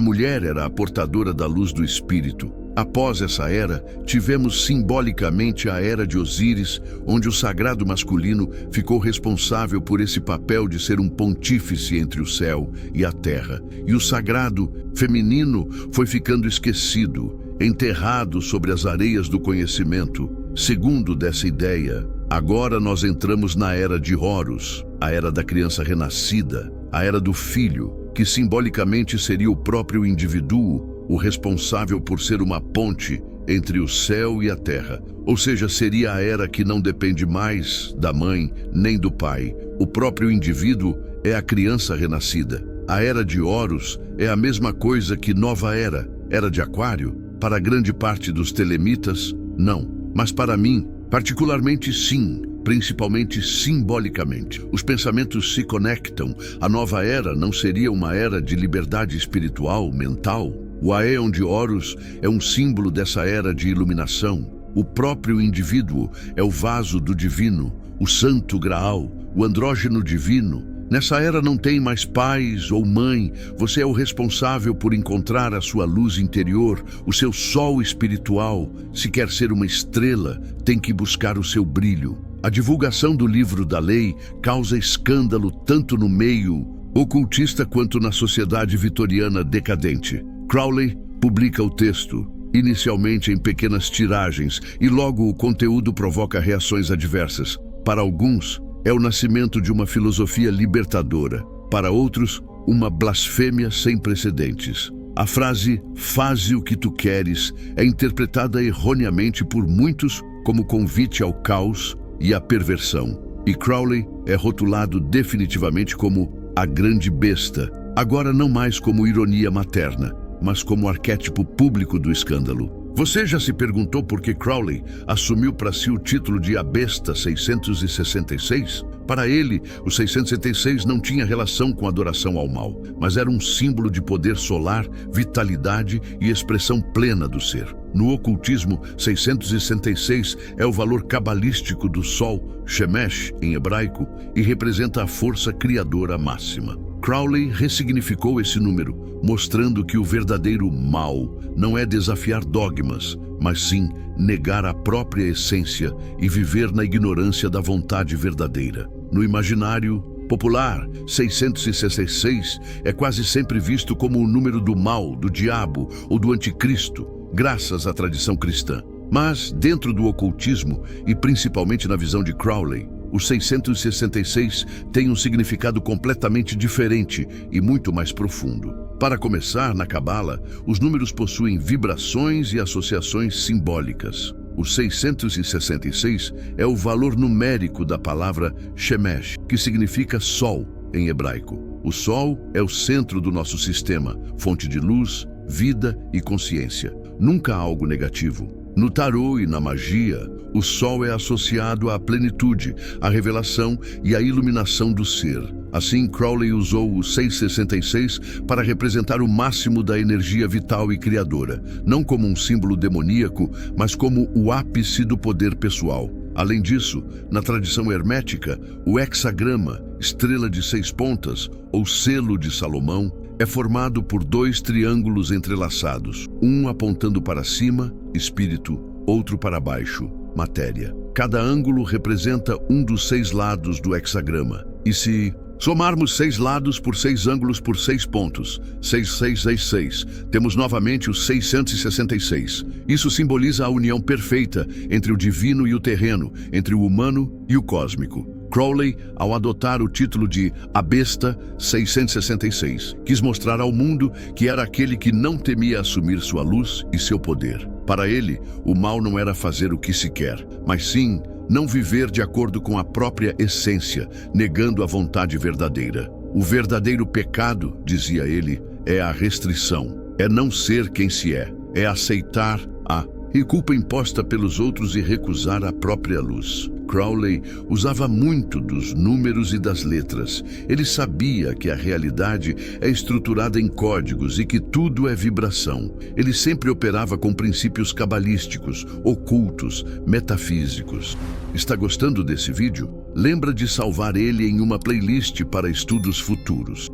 mulher era a portadora da luz do espírito. Após essa era, tivemos simbolicamente a era de Osíris, onde o sagrado masculino ficou responsável por esse papel de ser um pontífice entre o céu e a terra. E o sagrado feminino foi ficando esquecido, enterrado sobre as areias do conhecimento. Segundo dessa ideia, agora nós entramos na era de Horus, a era da criança renascida, a era do filho, que simbolicamente seria o próprio indivíduo, o responsável por ser uma ponte entre o céu e a terra. Ou seja, seria a era que não depende mais da mãe nem do pai. O próprio indivíduo é a criança renascida. A era de Horus é a mesma coisa que Nova Era, Era de Aquário. Para grande parte dos telemitas, não. Mas para mim, particularmente sim. Principalmente simbolicamente. Os pensamentos se conectam. A nova era não seria uma era de liberdade espiritual, mental? O Aeon de Horus é um símbolo dessa era de iluminação. O próprio indivíduo é o vaso do divino, o santo graal, o andrógeno divino. Nessa era não tem mais pais ou mãe, você é o responsável por encontrar a sua luz interior, o seu sol espiritual. Se quer ser uma estrela, tem que buscar o seu brilho. A divulgação do Livro da Lei causa escândalo tanto no meio ocultista quanto na sociedade vitoriana decadente. Crowley publica o texto, inicialmente em pequenas tiragens, e logo o conteúdo provoca reações adversas. Para alguns, é o nascimento de uma filosofia libertadora. Para outros, uma blasfêmia sem precedentes. A frase "faze o que tu queres" é interpretada erroneamente por muitos como convite ao caos e à perversão. E Crowley é rotulado definitivamente como a grande besta, agora não mais como ironia materna, mas como arquétipo público do escândalo. Você já se perguntou por que Crowley assumiu para si o título de A Besta 666? Para ele, o 666 não tinha relação com adoração ao mal, mas era um símbolo de poder solar, vitalidade e expressão plena do ser. No ocultismo, 666 é o valor cabalístico do Sol, Shemesh em hebraico, e representa a força criadora máxima. Crowley ressignificou esse número, mostrando que o verdadeiro mal não é desafiar dogmas, mas sim negar a própria essência e viver na ignorância da vontade verdadeira. No imaginário popular, 666 é quase sempre visto como o número do mal, do diabo ou do anticristo, graças à tradição cristã. Mas, dentro do ocultismo, e principalmente na visão de Crowley, o 666 tem um significado completamente diferente e muito mais profundo. Para começar, na Cabala, os números possuem vibrações e associações simbólicas. O 666 é o valor numérico da palavra Shemesh, que significa sol em hebraico. O sol é o centro do nosso sistema, fonte de luz, vida e consciência. Nunca algo negativo. No tarô e na magia, o sol é associado à plenitude, à revelação e à iluminação do ser. Assim, Crowley usou o 666 para representar o máximo da energia vital e criadora, não como um símbolo demoníaco, mas como o ápice do poder pessoal. Além disso, na tradição hermética, o hexagrama, estrela de 6 pontas, ou selo de Salomão, é formado por 2 triângulos entrelaçados, um apontando para cima, espírito, outro para baixo, matéria. Cada ângulo representa um dos 6 lados do hexagrama. E se somarmos 6 lados por 6 ângulos por 6 pontos, 6666, temos novamente o 666. Isso simboliza a união perfeita entre o divino e o terreno, entre o humano e o cósmico. Crowley, ao adotar o título de A Besta 666, quis mostrar ao mundo que era aquele que não temia assumir sua luz e seu poder. Para ele, o mal não era fazer o que se quer, mas sim não viver de acordo com a própria essência, negando a vontade verdadeira. O verdadeiro pecado, dizia ele, é a restrição, é não ser quem se é aceitar a culpa imposta pelos outros e recusar a própria luz. Crowley usava muito dos números e das letras. Ele sabia que a realidade é estruturada em códigos e que tudo é vibração. Ele sempre operava com princípios cabalísticos, ocultos, metafísicos. Está gostando desse vídeo? Lembra de salvar ele em uma playlist para estudos futuros.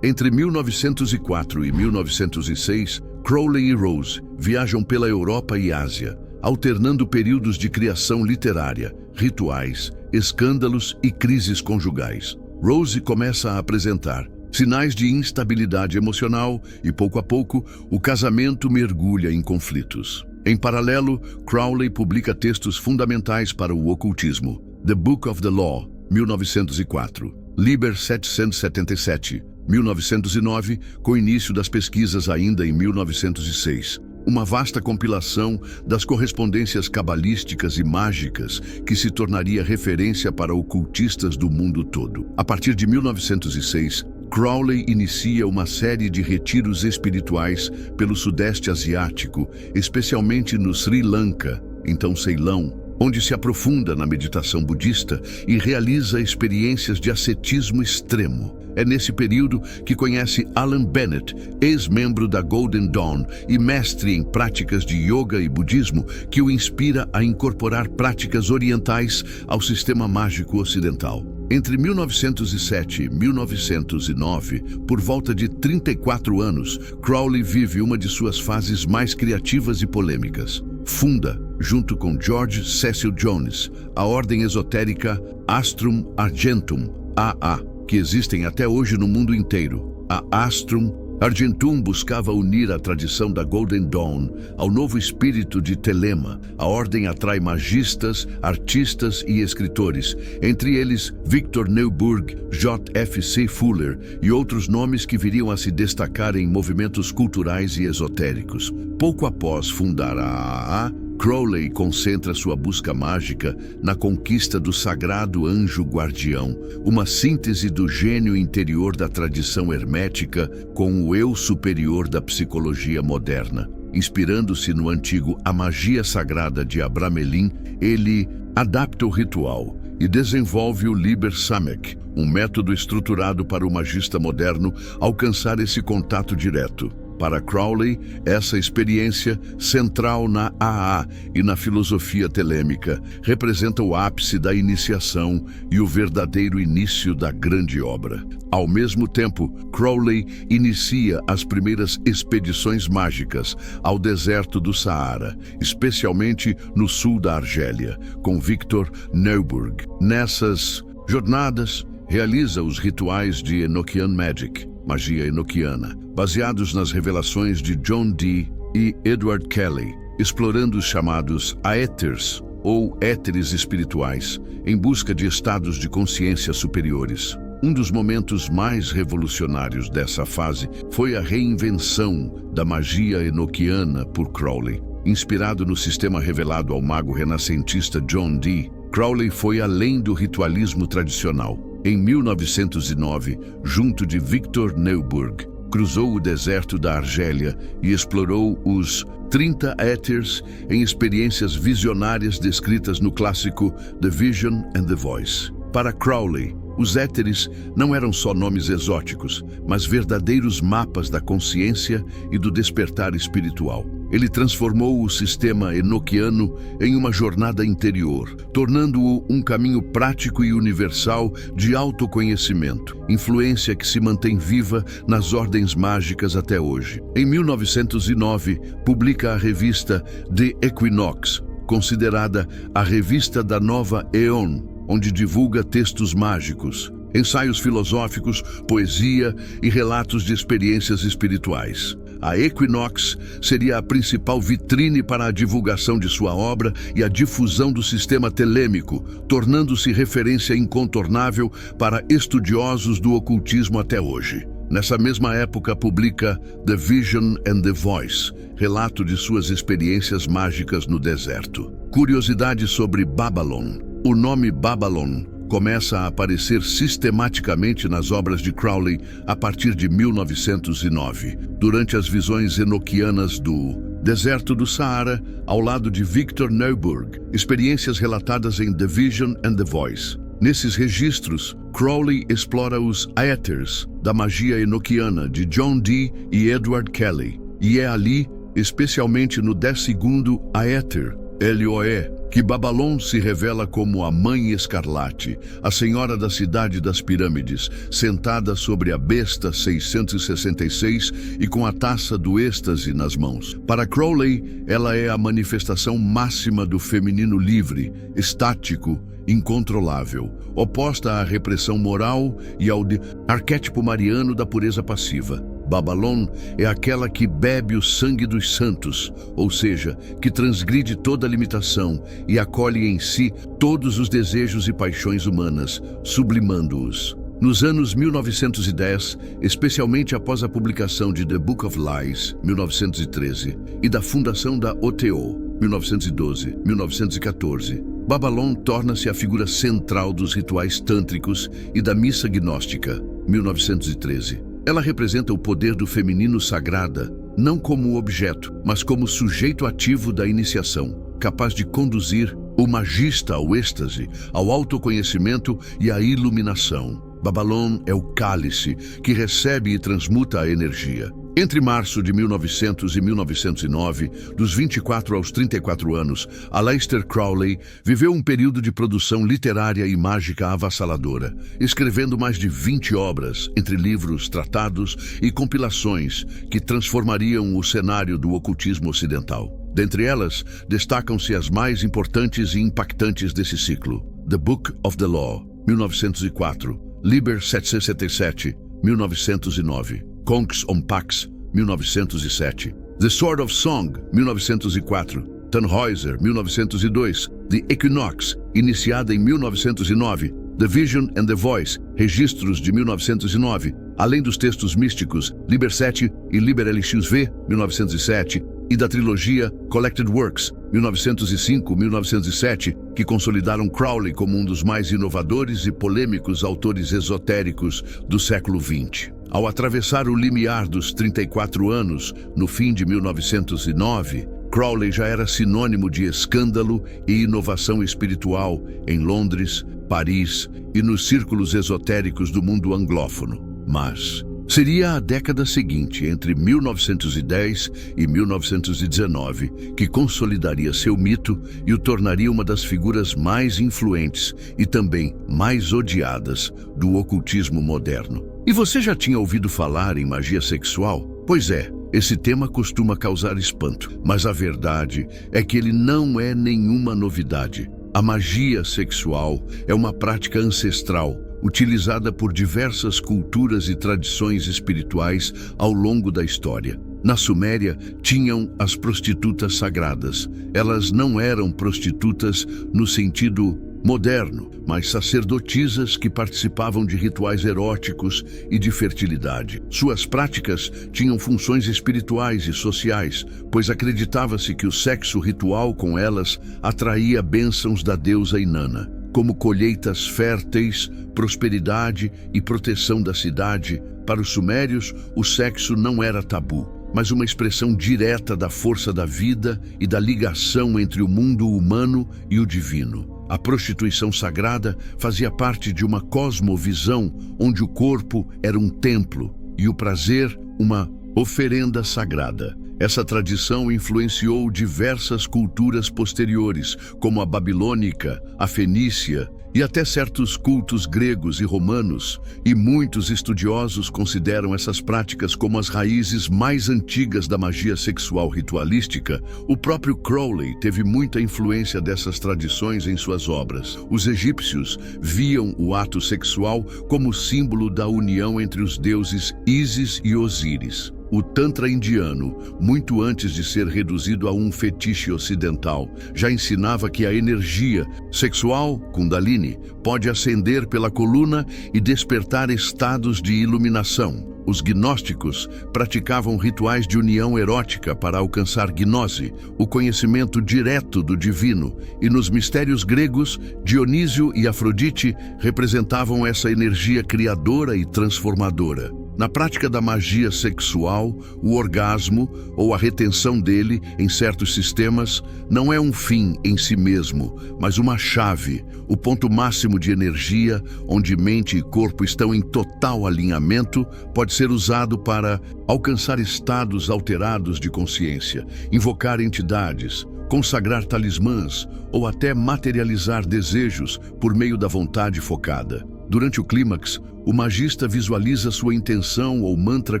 Entre 1904 e 1906, Crowley e Rose viajam pela Europa e Ásia, alternando períodos de criação literária, rituais, escândalos e crises conjugais. Rose começa a apresentar sinais de instabilidade emocional e, pouco a pouco, o casamento mergulha em conflitos. Em paralelo, Crowley publica textos fundamentais para o ocultismo. The Book of the Law, 1904. Liber 777, 1909, com início das pesquisas ainda em 1906. Uma vasta compilação das correspondências cabalísticas e mágicas que se tornaria referência para ocultistas do mundo todo. A partir de 1906, Crowley inicia uma série de retiros espirituais pelo Sudeste Asiático, especialmente no Sri Lanka, então Ceilão, onde se aprofunda na meditação budista e realiza experiências de ascetismo extremo. É nesse período que conhece Alan Bennett, ex-membro da Golden Dawn e mestre em práticas de yoga e budismo, que o inspira a incorporar práticas orientais ao sistema mágico ocidental. Entre 1907 e 1909, por volta de 34 anos, Crowley vive uma de suas fases mais criativas e polêmicas. Funda, junto com George Cecil Jones, a ordem esotérica Astrum Argentum, AA, que existem até hoje no mundo inteiro. A Astrum Argentum buscava unir a tradição da Golden Dawn ao novo espírito de Telema. A ordem atrai magistas, artistas e escritores, entre eles Victor Neuburg, J.F.C. Fuller e outros nomes que viriam a se destacar em movimentos culturais e esotéricos. Pouco após fundar a AA, Crowley concentra sua busca mágica na conquista do sagrado anjo guardião, uma síntese do gênio interior da tradição hermética com o eu superior da psicologia moderna. Inspirando-se no antigo A Magia Sagrada de Abramelin, ele adapta o ritual e desenvolve o Liber Samek, um método estruturado para o magista moderno alcançar esse contato direto. Para Crowley, essa experiência, central na AA e na filosofia telêmica, representa o ápice da iniciação e o verdadeiro início da grande obra. Ao mesmo tempo, Crowley inicia as primeiras expedições mágicas ao deserto do Saara, especialmente no sul da Argélia, com Victor Neuburg. Nessas jornadas, realiza os rituais de Enochian Magic, magia enoquiana, baseados nas revelações de John Dee e Edward Kelly, explorando os chamados aéters, ou éteres espirituais, em busca de estados de consciência superiores. Um dos momentos mais revolucionários dessa fase foi a reinvenção da magia enoquiana por Crowley. Inspirado no sistema revelado ao mago renascentista John Dee, Crowley foi além do ritualismo tradicional. Em 1909, junto de Victor Neuburg, cruzou o deserto da Argélia e explorou os 30 éteres em experiências visionárias descritas no clássico The Vision and the Voice. Para Crowley, os éteres não eram só nomes exóticos, mas verdadeiros mapas da consciência e do despertar espiritual. Ele transformou o sistema enoquiano em uma jornada interior, tornando-o um caminho prático e universal de autoconhecimento, influência que se mantém viva nas ordens mágicas até hoje. Em 1909, publica a revista The Equinox, considerada a revista da nova Aeon, onde divulga textos mágicos, ensaios filosóficos, poesia e relatos de experiências espirituais. A Equinox seria a principal vitrine para a divulgação de sua obra e a difusão do sistema telêmico, tornando-se referência incontornável para estudiosos do ocultismo até hoje. Nessa mesma época, publica The Vision and the Voice, relato de suas experiências mágicas no deserto. Curiosidade sobre Babylon. O nome Babylon começa a aparecer sistematicamente nas obras de Crowley a partir de 1909, durante as visões enoquianas do deserto do Saara, ao lado de Victor Neuburg, experiências relatadas em The Vision and the Voice. Nesses registros, Crowley explora os aéters da magia enoquiana de John Dee e Edward Kelly, e é ali, especialmente no 10º aéter, Elioé, que Babylon se revela como a Mãe Escarlate, a Senhora da Cidade das Pirâmides, sentada sobre a besta 666 e com a taça do êxtase nas mãos. Para Crowley, ela é a manifestação máxima do feminino livre, estático, incontrolável, oposta à repressão moral e ao arquétipo mariano da pureza passiva. Babylon é aquela que bebe o sangue dos santos, ou seja, que transgride toda limitação e acolhe em si todos os desejos e paixões humanas, sublimando-os. Nos anos 1910, especialmente após a publicação de The Book of Lies, 1913, e da fundação da OTO, 1912-1914, Babylon torna-se a figura central dos rituais tântricos e da missa gnóstica, 1913. Ela representa o poder do feminino sagrada, não como objeto, mas como sujeito ativo da iniciação, capaz de conduzir o magista ao êxtase, ao autoconhecimento e à iluminação. Babylon é o cálice que recebe e transmuta a energia. Entre março de 1900 e 1909, dos 24 aos 34 anos, Aleister Crowley viveu um período de produção literária e mágica avassaladora, escrevendo mais de 20 obras, entre livros, tratados e compilações que transformariam o cenário do ocultismo ocidental. Dentre elas, destacam-se as mais importantes e impactantes desse ciclo: The Book of the Law, 1904, Liber 777, 1909, Conx on Pax, 1907, The Sword of Song, 1904, Tannhäuser, 1902, The Equinox, iniciada em 1909, The Vision and the Voice, registros de 1909, além dos textos místicos Liber 7 e Liber LXV, 1907, e da trilogia Collected Works, 1905, 1907, que consolidaram Crowley como um dos mais inovadores e polêmicos autores esotéricos do século XX. Ao atravessar o limiar dos 34 anos, no fim de 1909, Crowley já era sinônimo de escândalo e inovação espiritual em Londres, Paris e nos círculos esotéricos do mundo anglófono. Mas seria a década seguinte, entre 1910 e 1919, que consolidaria seu mito e o tornaria uma das figuras mais influentes e também mais odiadas do ocultismo moderno. E você já tinha ouvido falar em magia sexual? Pois é, esse tema costuma causar espanto, mas a verdade é que ele não é nenhuma novidade. A magia sexual é uma prática ancestral, utilizada por diversas culturas e tradições espirituais ao longo da história. Na Suméria, tinham as prostitutas sagradas. Elas não eram prostitutas no sentido moderno, mas sacerdotisas que participavam de rituais eróticos e de fertilidade. Suas práticas tinham funções espirituais e sociais, pois acreditava-se que o sexo ritual com elas atraía bênçãos da deusa Inanna, como colheitas férteis, prosperidade e proteção da cidade. Para os sumérios, o sexo não era tabu, mas uma expressão direta da força da vida e da ligação entre o mundo humano e o divino. A prostituição sagrada fazia parte de uma cosmovisão onde o corpo era um templo e o prazer uma oferenda sagrada. Essa tradição influenciou diversas culturas posteriores, como a babilônica, a fenícia e até certos cultos gregos e romanos, e muitos estudiosos consideram essas práticas como as raízes mais antigas da magia sexual ritualística. O próprio Crowley teve muita influência dessas tradições em suas obras. Os egípcios viam o ato sexual como símbolo da união entre os deuses Ísis e Osíris. O Tantra indiano, muito antes de ser reduzido a um fetiche ocidental, já ensinava que a energia sexual, Kundalini, pode ascender pela coluna e despertar estados de iluminação. Os gnósticos praticavam rituais de união erótica para alcançar gnose, o conhecimento direto do divino, e nos mistérios gregos, Dionísio e Afrodite representavam essa energia criadora e transformadora. Na prática da magia sexual, o orgasmo, ou a retenção dele em certos sistemas, não é um fim em si mesmo, mas uma chave, o ponto máximo de energia, onde mente e corpo estão em total alinhamento, pode ser usado para alcançar estados alterados de consciência, invocar entidades, consagrar talismãs ou até materializar desejos por meio da vontade focada. Durante o clímax, o magista visualiza sua intenção ou mantra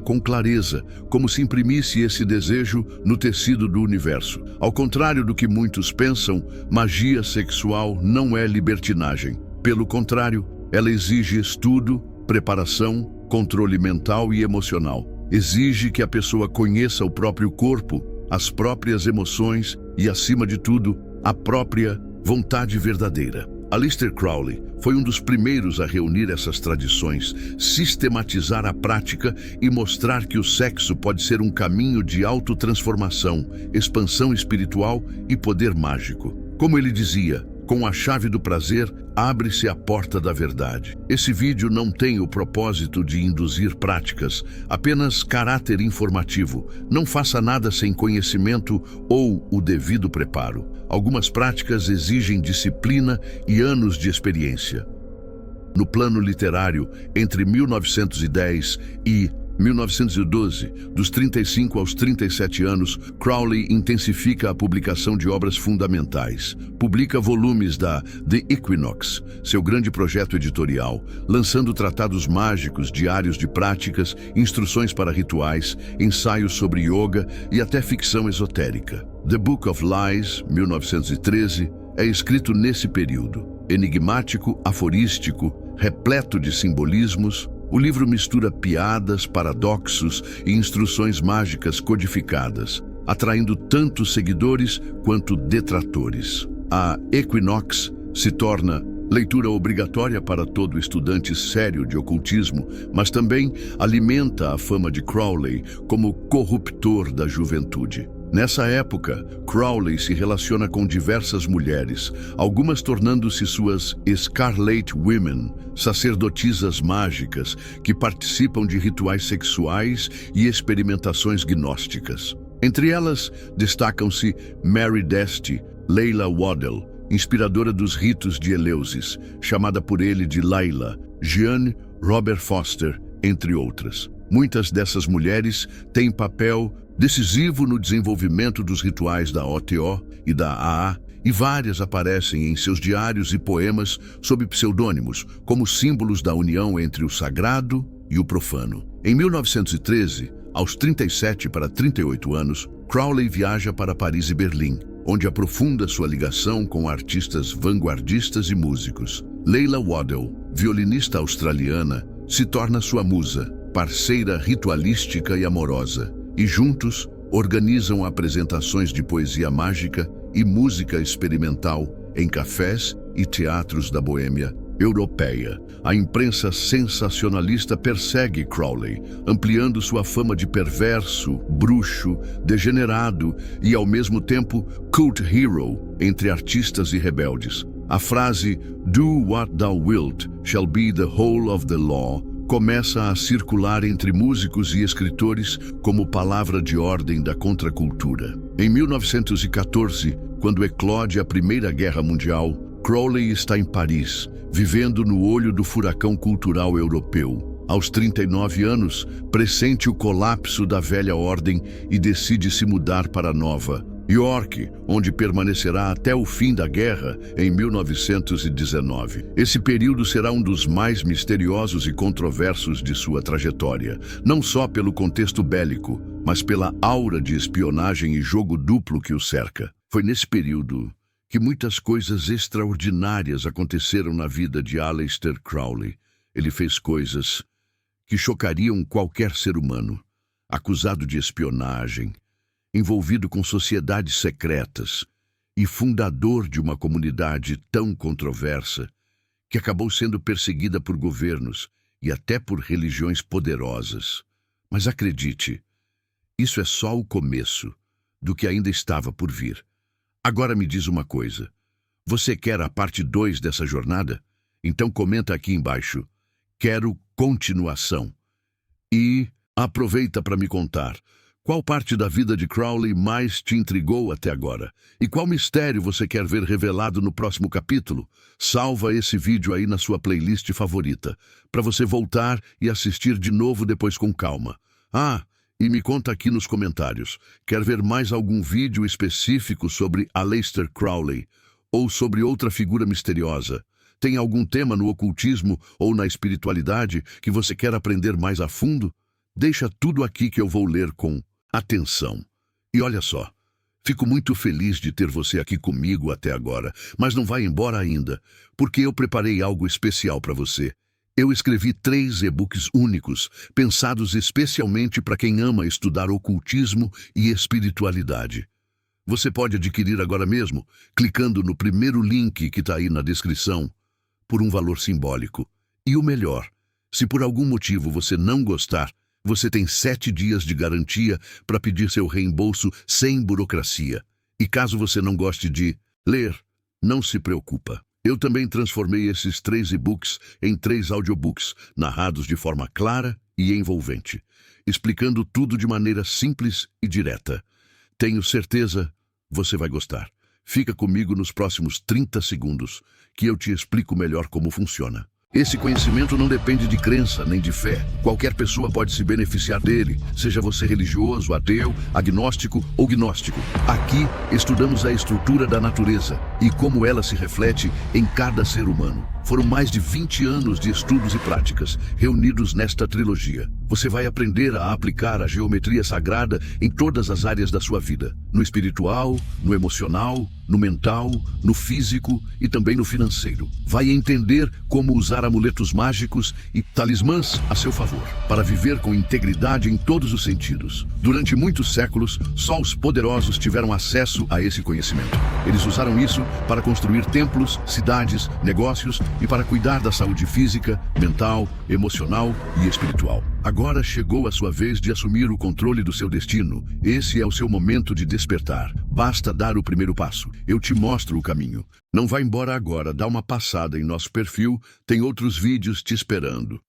com clareza, como se imprimisse esse desejo no tecido do universo. Ao contrário do que muitos pensam, magia sexual não é libertinagem. Pelo contrário, ela exige estudo, preparação, controle mental e emocional. Exige que a pessoa conheça o próprio corpo, as próprias emoções e, acima de tudo, a própria vontade verdadeira. Aleister Crowley foi um dos primeiros a reunir essas tradições, sistematizar a prática e mostrar que o sexo pode ser um caminho de autotransformação, expansão espiritual e poder mágico. Como ele dizia, com a chave do prazer, abre-se a porta da verdade. Esse vídeo não tem o propósito de induzir práticas, apenas caráter informativo. Não faça nada sem conhecimento ou o devido preparo. Algumas práticas exigem disciplina e anos de experiência. No plano literário, entre 1910 e 1912, dos 35 aos 37 anos, Crowley intensifica a publicação de obras fundamentais. Publica volumes da The Equinox, seu grande projeto editorial, lançando tratados mágicos, diários de práticas, instruções para rituais, ensaios sobre yoga e até ficção esotérica. The Book of Lies, 1913, é escrito nesse período. Enigmático, aforístico, repleto de simbolismos, o livro mistura piadas, paradoxos e instruções mágicas codificadas, atraindo tanto seguidores quanto detratores. A Equinox se torna leitura obrigatória para todo estudante sério de ocultismo, mas também alimenta a fama de Crowley como corruptor da juventude. Nessa época, Crowley se relaciona com diversas mulheres, algumas tornando-se suas Scarlet Women, sacerdotisas mágicas que participam de rituais sexuais e experimentações gnósticas. Entre elas, destacam-se Mary Deste, Leila Waddell, inspiradora dos ritos de Eleusis, chamada por ele de Laila, Jeanne Robert Foster, entre outras. Muitas dessas mulheres têm papel decisivo no desenvolvimento dos rituais da OTO e da AA, e várias aparecem em seus diários e poemas sob pseudônimos, como símbolos da união entre o sagrado e o profano. Em 1913, aos 37 para 38 anos, Crowley viaja para Paris e Berlim, onde aprofunda sua ligação com artistas vanguardistas e músicos. Leila Waddell, violinista australiana, se torna sua musa, parceira ritualística e amorosa, e juntos organizam apresentações de poesia mágica e música experimental em cafés e teatros da Boêmia europeia. A imprensa sensacionalista persegue Crowley, ampliando sua fama de perverso, bruxo, degenerado e, ao mesmo tempo, cult hero entre artistas e rebeldes. A frase "Do what thou wilt shall be the whole of the law" começa a circular entre músicos e escritores como palavra de ordem da contracultura. Em 1914, quando eclode a Primeira Guerra Mundial, Crowley está em Paris, vivendo no olho do furacão cultural europeu. Aos 39 anos, pressente o colapso da velha ordem e decide se mudar para a nova, York, onde permanecerá até o fim da guerra, em 1919. Esse período será um dos mais misteriosos e controversos de sua trajetória, não só pelo contexto bélico, mas pela aura de espionagem e jogo duplo que o cerca. Foi nesse período que muitas coisas extraordinárias aconteceram na vida de Aleister Crowley. Ele fez coisas que chocariam qualquer ser humano, acusado de espionagem, envolvido com sociedades secretas e fundador de uma comunidade tão controversa que acabou sendo perseguida por governos e até por religiões poderosas. Mas acredite, isso é só o começo do que ainda estava por vir. Agora me diz uma coisa, você quer a parte 2 dessa jornada? Então comenta aqui embaixo, quero continuação. E aproveita para me contar, qual parte da vida de Crowley mais te intrigou até agora? E qual mistério você quer ver revelado no próximo capítulo? Salva esse vídeo aí na sua playlist favorita, para você voltar e assistir de novo depois com calma. E me conta aqui nos comentários, quer ver mais algum vídeo específico sobre Aleister Crowley ou sobre outra figura misteriosa? Tem algum tema no ocultismo ou na espiritualidade que você quer aprender mais a fundo? Deixa tudo aqui que eu vou ler com atenção. E olha só, fico muito feliz de ter você aqui comigo até agora, mas não vai embora ainda, porque eu preparei algo especial para você. Eu escrevi 3 e-books únicos, pensados especialmente para quem ama estudar ocultismo e espiritualidade. Você pode adquirir agora mesmo, clicando no primeiro link que está aí na descrição, por um valor simbólico. E o melhor, se por algum motivo você não gostar, você tem 7 dias de garantia para pedir seu reembolso sem burocracia. E caso você não goste de ler, não se preocupa. Eu também transformei esses 3 e-books em 3 audiobooks, narrados de forma clara e envolvente, explicando tudo de maneira simples e direta. Tenho certeza você vai gostar. Fica comigo nos próximos 30 segundos, que eu te explico melhor como funciona. Esse conhecimento não depende de crença nem de fé. Qualquer pessoa pode se beneficiar dele, seja você religioso, ateu, agnóstico ou gnóstico. Aqui estudamos a estrutura da natureza e como ela se reflete em cada ser humano. Foram mais de 20 anos de estudos e práticas reunidos nesta trilogia. Você vai aprender a aplicar a geometria sagrada em todas as áreas da sua vida. No espiritual, no emocional, no mental, no físico e também no financeiro. Vai entender como usar amuletos mágicos e talismãs a seu favor, para viver com integridade em todos os sentidos. Durante muitos séculos, só os poderosos tiveram acesso a esse conhecimento. Eles usaram isso para construir templos, cidades, negócios e para cuidar da saúde física, mental, emocional e espiritual. Agora chegou a sua vez de assumir o controle do seu destino. Esse é o seu momento de despertar. Basta dar o primeiro passo. Eu te mostro o caminho. Não vá embora agora, dá uma passada em nosso perfil, tem outros vídeos te esperando.